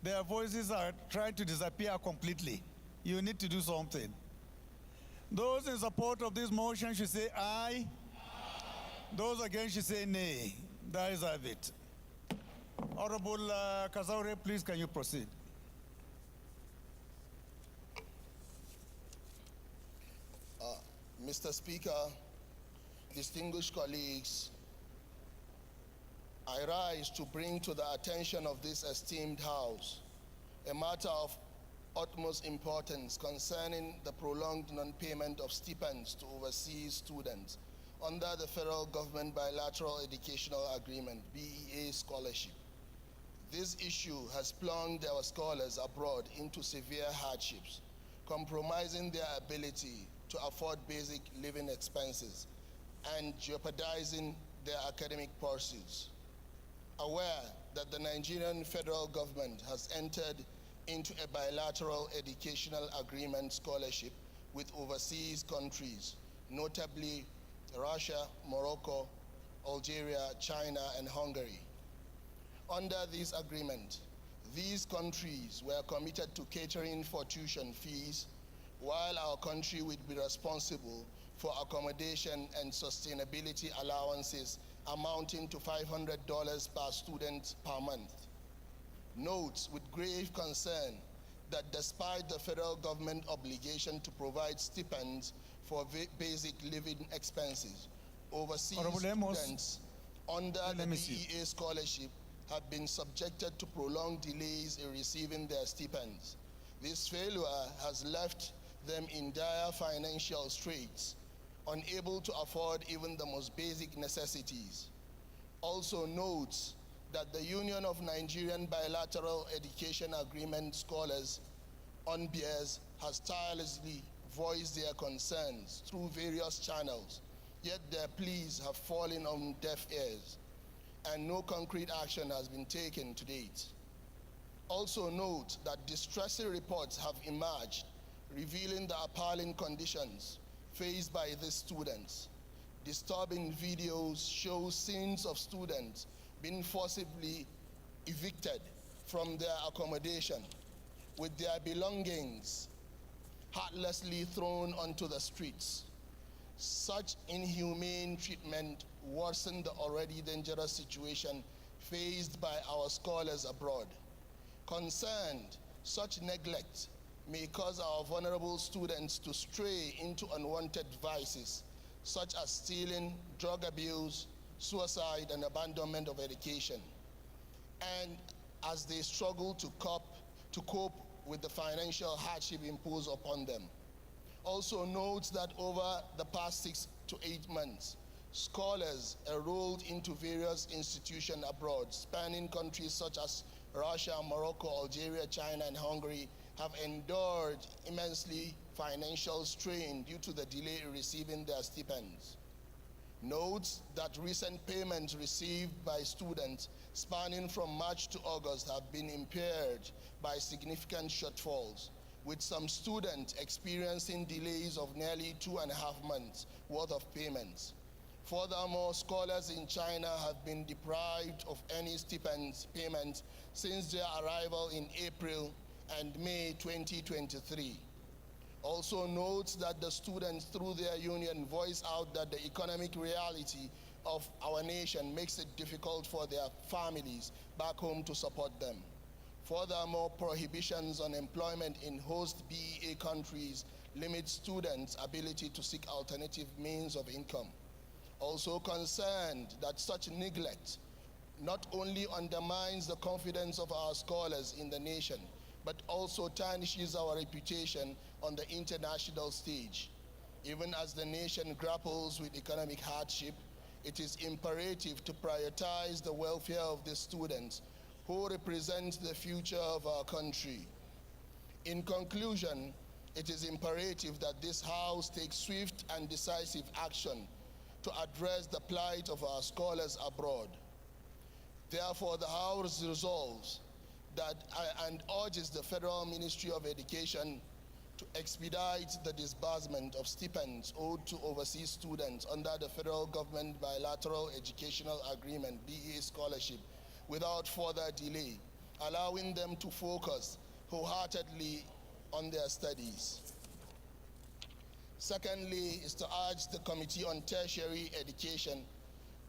Their voices are trying to disappear completely. You need to do something. Those in support of this motion should say aye. Those against should say nay. The ayes have it. Honorable Kazaure, please can you proceed? Mr. Speaker, distinguished colleagues, I rise to bring to the attention of this esteemed House a matter of utmost importance concerning the prolonged non-payment of stipends to overseas students under the Federal Government Bilateral Educational Agreement, BEA scholarship. This issue has plunged our scholars abroad into severe hardships, compromising their ability to afford basic living expenses and jeopardizing their academic pursuits. Aware that the Nigerian federal government has entered into a bilateral educational agreement scholarship with overseas countries notably Russia, Morocco, Algeria, China, and Hungary. Under this agreement, these countries were committed to catering for tuition fees, while our country would be responsible for accommodation and sustainability allowances amounting to $500 per student per month. Notes with grave concern that despite the federal government obligation to provide stipends for basic living expenses, overseas students under the BEA scholarship have been subjected to prolonged delays in receiving their stipends. This failure has left them in dire financial straits, unable to afford even the most basic necessities. Also notes that the Union of Nigerian Bilateral Education Agreement Scholars, UNBEARS, has tirelessly voiced their concerns through various channels, yet their pleas have fallen on deaf ears, and no concrete action has been taken to date. Also note that distressing reports have emerged revealing the appalling conditions faced by these students. Disturbing videos show scenes of students being forcibly evicted from their accommodation, with their belongings heartlessly thrown onto the streets. Such inhumane treatment worsened the already dangerous situation faced by our scholars abroad. Concerned, such neglect may cause our vulnerable students to stray into unwanted vices, such as stealing, drug abuse, suicide, and abandonment of education. And as they struggle to cope with the financial hardship imposed upon them. Also notes that over the past 6 to 8 months, scholars enrolled into various institutions abroad, spanning countries such as Russia, Morocco, Algeria, China, and Hungary, have endured immensely financial strain due to the delay in receiving their stipends. Notes that recent payments received by students spanning from March to August have been impaired by significant shortfalls, with some students experiencing delays of nearly 2.5 months worth of payments. Furthermore, scholars in China have been deprived of any stipends payments since their arrival in April and May 2023. Also notes that the students through their union voice out that the economic reality of our nation makes it difficult for their families back home to support them. Furthermore, prohibitions on employment in host BEA countries limit students' ability to seek alternative means of income. Also concerned that such neglect not only undermines the confidence of our scholars in the nation, but also tarnishes our reputation on the international stage. Even as the nation grapples with economic hardship, it is imperative to prioritize the welfare of the students who represent the future of our country. In conclusion, it is imperative that this House takes swift and decisive action to address the plight of our scholars abroad. Therefore, the House resolves that and urges the Federal Ministry of Education to expedite the disbursement of stipends owed to overseas students under the Federal Government Bilateral Educational Agreement, BEA Scholarship, without further delay, allowing them to focus wholeheartedly on their studies. Secondly, is to urge the Committee on Tertiary Education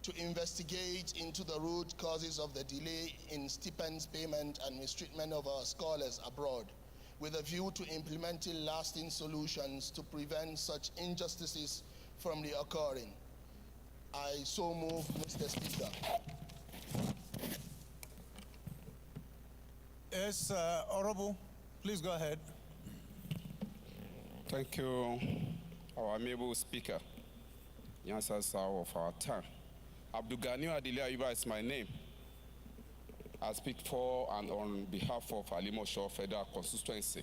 to investigate into the root causes of the delay in stipends payment and mistreatment of our scholars abroad, with a view to implementing lasting solutions to prevent such injustices from reoccurring. I so move, Mr. Speaker. Yes, Honorable, please go ahead. Thank you, our amiable Speaker. The answers are of our time. Abdul Ghani Adili Ayuba is my name. I speak for and on behalf of Alimosho Federal Constituency.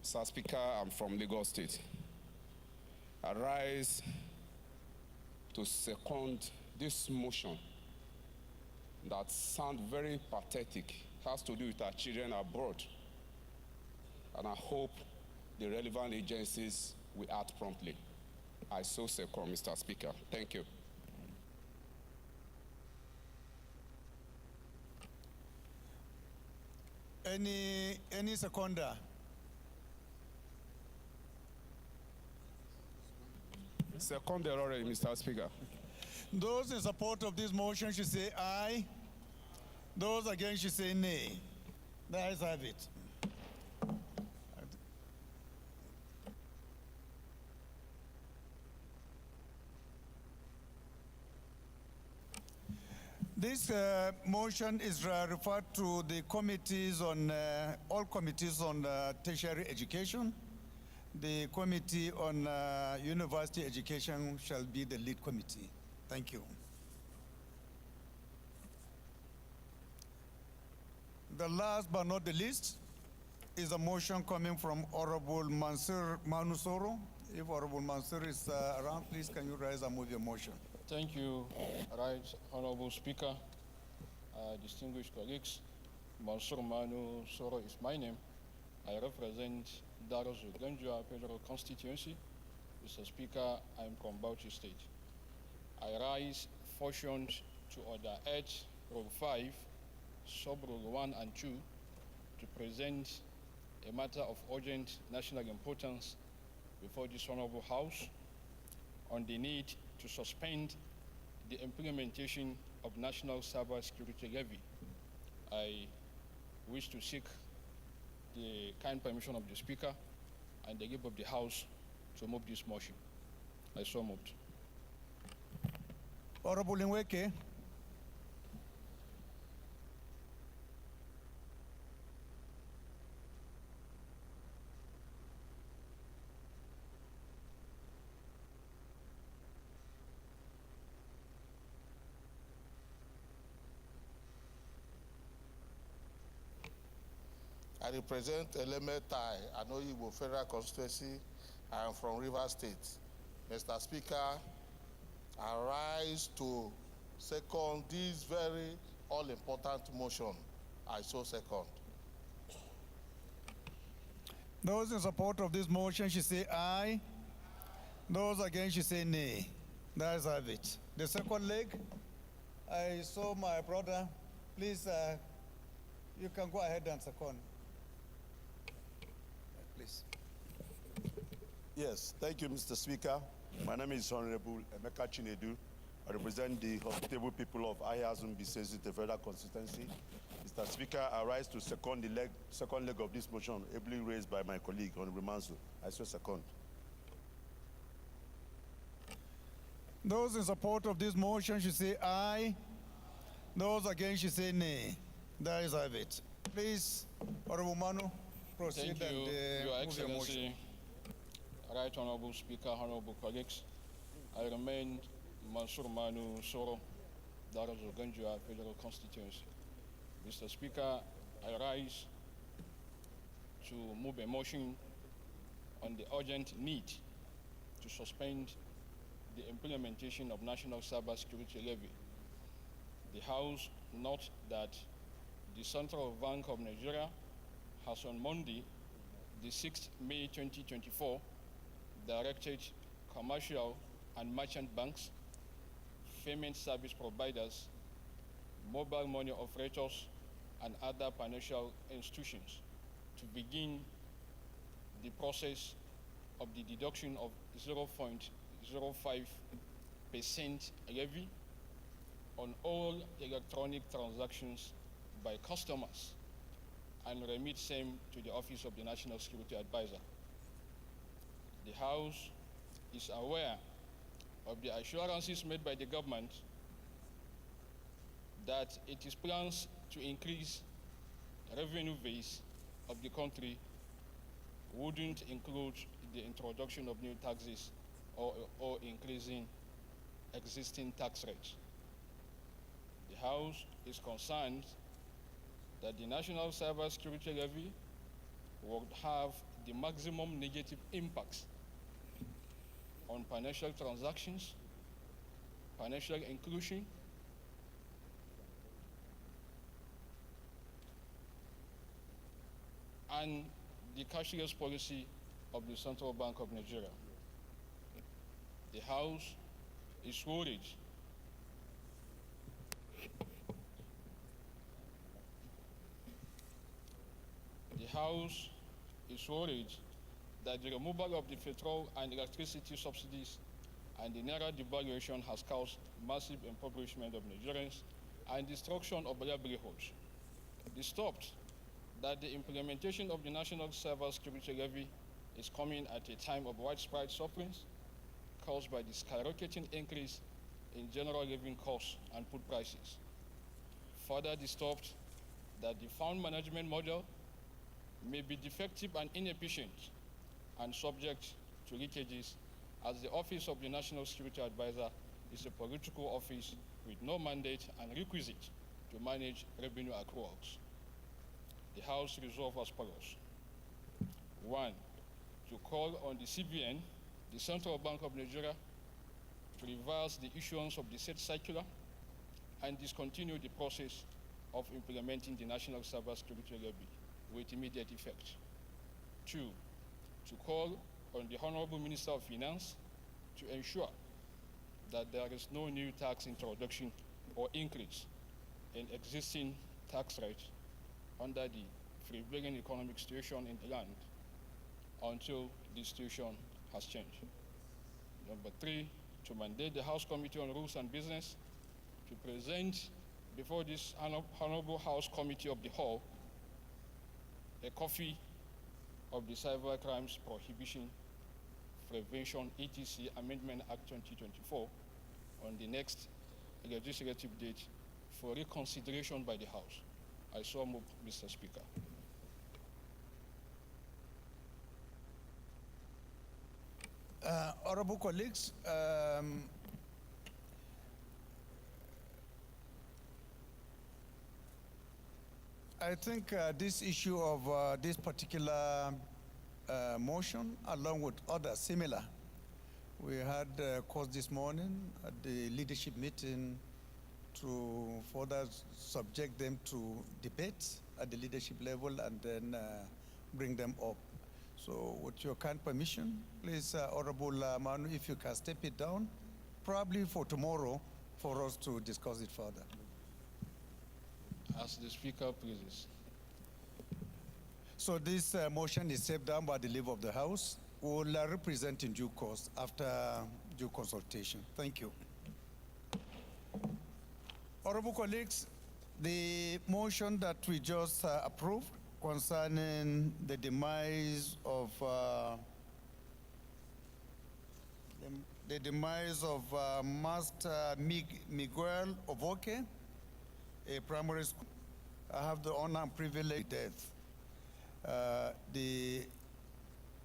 Mr. Speaker, I'm from Lagos State. I rise to second this motion that sounds very pathetic, has to do with our children abroad. And I hope the relevant agencies will act promptly. I so second, Mr. Speaker. Thank you. Any seconder? Second already, Mr. Speaker. Those in support of this motion should say aye. Those against should say nay. The ayes have it. This motion is referred to the committees on, all committees on tertiary education. The committee on university education shall be the lead committee. Thank you. The last but not the least is a motion coming from Honorable Mansur Manusoro. If Honorable Mansur is around, please can you rise and move your motion? Thank you, Right Honorable Speaker, distinguished colleagues. Mansur Manu Soro is my name. I represent Darozu Ganjua Federal Constituency. Mr. Speaker, I am from Bauchi State. I rise motions to Order 8, Rule 5, Sub-Rule 1 and 2 to present a matter of urgent national importance before this Honorable House on the need to suspend the implementation of National Cyber Security Levy. I wish to seek the kind permission of the Speaker and the leave of the House to move this motion. I so moved. Honorable Nweke. I represent Elementai, Anoyibo Federal Constituency. I am from River State. Mr. Speaker, I rise to second this very all-important motion. I so second. Those in support of this motion should say aye. Those against should say nay. The ayes have it. The second leg, I saw my brother. Please, you can go ahead and second. Please. Yes, thank you, Mr. Speaker. My name is Honorable Emeka Chinedu. I represent the hospitable people of Ayazun Bisesi, the Federal Constituency. Mr. Speaker, I rise to second the second leg of this motion, ably raised by my colleague, Honorable Mansu. I so second. Those in support of this motion should say aye. Those against should say nay. The ayes have it. Please, Honorable Manu, proceed. Thank you, and Your move your motion. Excellency, Right Honorable Speaker, Honorable colleagues. I remain Mansur Manu Soro, Darozu Ganjua Federal Constituency. Mr. Speaker, I rise to move a motion on the urgent need to suspend the implementation of National Cyber Security Levy. The House notes that the Central Bank of Nigeria has on Monday, the 6th May 2024, directed commercial and merchant banks, payment service providers, mobile money operators, and other financial institutions to begin the process of the deduction of 0.05% levy on all electronic transactions by customers and remit same to the Office of the National Security Advisor. The House is aware of the assurances made by the government that it is plans to increase revenue base of the country wouldn't include the introduction of new taxes or increasing existing tax rates. The House is concerned that the National Cybersecurity Levy would have the maximum negative impacts on financial transactions, financial inclusion, and the cashless policy of the Central Bank of Nigeria. The House is worried that the removal of the petrol and electricity subsidies and the naira devaluation has caused massive impoverishment of Nigerians and destruction of livelihoods. Disturbed that the implementation of the National Cybersecurity Levy is coming at a time of widespread sufferings caused by the skyrocketing increase in general living costs and food prices. Further disturbed that the fund management model may be defective and inefficient and subject to leakages, as the Office of the National Security Advisor is a political office with no mandate and requisite to manage revenue accruals. The House resolves as follows. 1, to call on the CBN, the Central Bank of Nigeria, to reverse the issuance of the said circular and discontinue the process of implementing the National Cybersecurity Levy with immediate effect. 2, to call on the Honorable Minister of Finance to ensure that there is no new tax introduction or increase in existing tax rates under the prevailing economic situation in the land until the situation has changed. Number 3, to mandate the House Committee on Rules and Business to present before this Honorable House Committee of the Whole a copy of the Cyber Crimes Prohibition, Prevention, etc. Amendment Act 2024 on the next legislative date for reconsideration by the House. I so move, Mr. Speaker. Honorable colleagues, I think this issue of this particular motion, along with others similar, we had course this morning at the leadership meeting to further subject them to debate at the leadership level and then bring them up. So with your kind permission, please, Honorable Manu, if you can step it down, probably for tomorrow, for us to discuss it further. As the Speaker pleases. So this motion is stepped down by the leave of the House. We will represent in due course after due consultation. Thank you. Honorable colleagues, the motion that we just approved concerning the demise of Master Miguel Ovoke, a primary school. I have the honor and privilege of death. The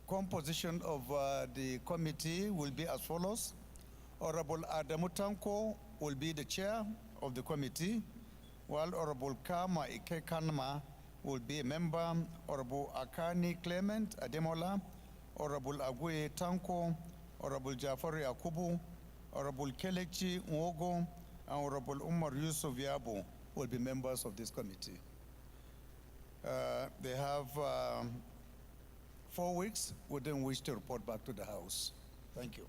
composition of the committee will be as follows. Honorable Adamu Tanko will be the chair of the committee, while Honorable Kama Ikekanma will be a member. Honorable Akani Clement Ademola, Honorable Agwe Tanko, Honorable Jafari Akubu, Honorable Kelechi Nwogo, and Honorable Umar Yusuf Yabo will be members of this committee. They have 4 weeks within which to report back to the House. Thank you.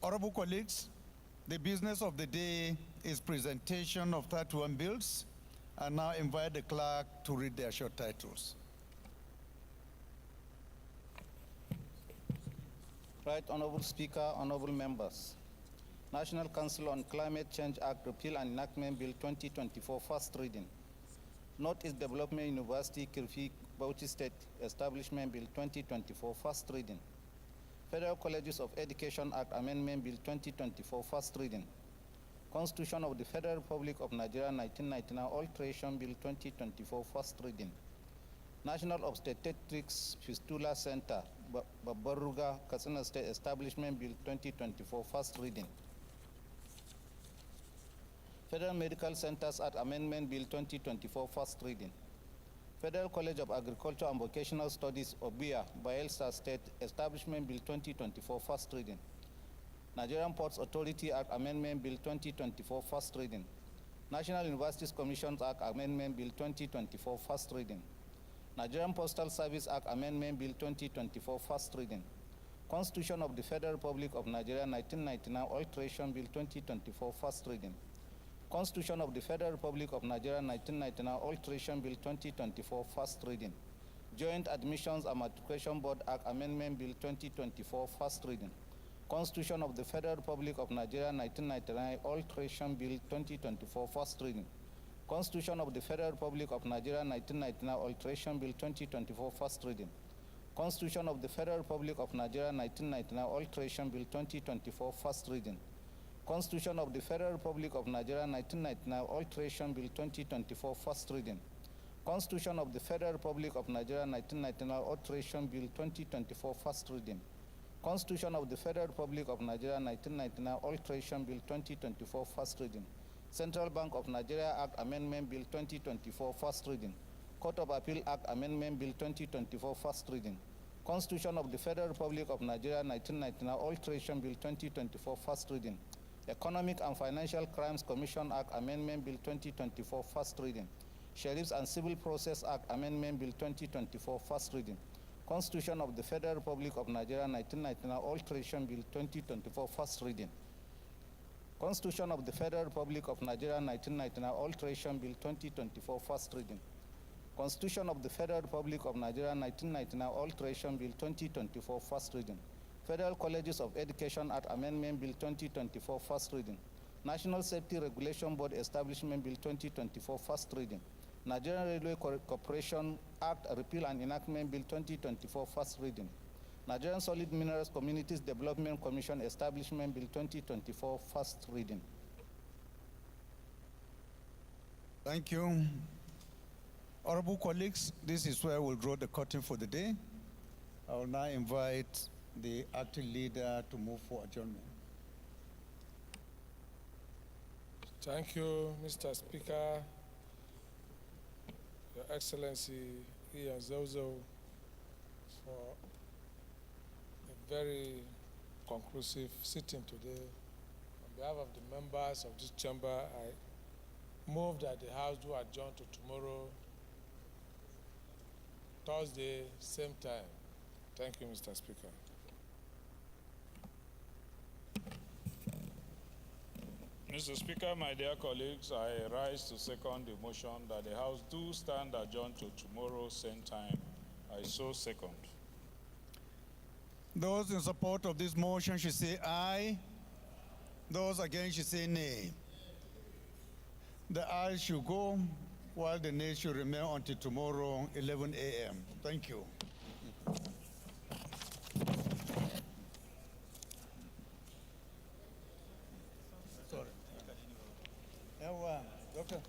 Honorable colleagues, the business of the day is presentation of 31 bills. I now invite the clerk to read their short titles. Right Honorable Speaker, honorable members. National Council on Climate Change Act Repeal and Enactment Bill 2024, first reading. Northeast Development University, Kirfi, Bauchi State Establishment Bill 2024, first reading. Federal Colleges of Education Act Amendment Bill 2024, first reading. Constitution of the Federal Republic of Nigeria 1999 Alteration Bill 2024, first reading. National Obstetrics Fistula Center, Babaruga, Katsina State Establishment Bill 2024, first reading. Federal Medical Centers Act Amendment Bill 2024, first reading. Federal College of Agriculture and Vocational Studies, OBIA, Bayelsa State Establishment Bill 2024, first reading. Nigerian Ports Authority Act Amendment Bill 2024, first reading. National Universities Commissions Act Amendment Bill 2024, first reading. Nigerian Postal Service Act Amendment Bill 2024, first reading. Constitution of the Federal Republic of Nigeria 1999 Alteration Bill 2024, first reading. Constitution of the Federal Republic of Nigeria 1999 Alteration Bill 2024, first reading. Joint Admissions and Matriculation Board Act Amendment Bill 2024, first reading. Constitution of the Federal Republic of Nigeria 1999 Alteration Bill 2024, first reading. Constitution of the Federal Republic of Nigeria 1999 Alteration Bill 2024, first reading. Constitution of the Federal Republic of Nigeria 1999 Alteration Bill 2024, first reading. Constitution of the Federal Republic of Nigeria 1999 Alteration Bill 2024, first reading. Constitution of the Federal Republic of Nigeria 1999 Alteration Bill 2024, first reading. Constitution of the Federal Republic of Nigeria 1999 Alteration Bill 2024, first reading. Central Bank of Nigeria Act Amendment Bill 2024, first reading. Court of Appeal Act Amendment Bill 2024, first reading. Constitution of the Federal Republic of Nigeria 1999 Alteration Bill 2024, first reading. Economic and Financial Crimes Commission Act Amendment Bill 2024, first reading. Sheriffs and Civil Process Act Amendment Bill 2024, first reading. Constitution of the Federal Republic of Nigeria 1999 Alteration Bill 2024, first reading. Constitution of the Federal Republic of Nigeria 1999 Alteration Bill 2024, first reading. Constitution of the Federal Republic of Nigeria 1999 Alteration Bill 2024, first reading. Federal Colleges of Education Act Amendment Bill 2024, first reading. National Safety Regulation Board Establishment Bill 2024, first reading. Nigerian Railway Corporation Act Repeal and Enactment Bill 2024, first reading. Nigerian Solid Minerals Communities Development Commission Establishment Bill 2024, first reading. Thank you. Honorable colleagues, this is where we'll draw the curtain for the day. I will now invite the acting leader to move for adjournment. Thank you, Mr. Speaker, Your Excellency Ian Zozo, for a very conclusive sitting today. On behalf of the members of this chamber, I move that the House do adjourn to tomorrow, Thursday, same time. Thank you, Mr. Speaker. Mr. Speaker, my dear colleagues, I rise to second the motion that the House do stand adjourned to tomorrow, same time. I so second. Those in support of this motion should say aye. Those against should say nay. The ayes should go, while the nays should remain until tomorrow, 11 a.m. Thank you. Sorry. Doctor,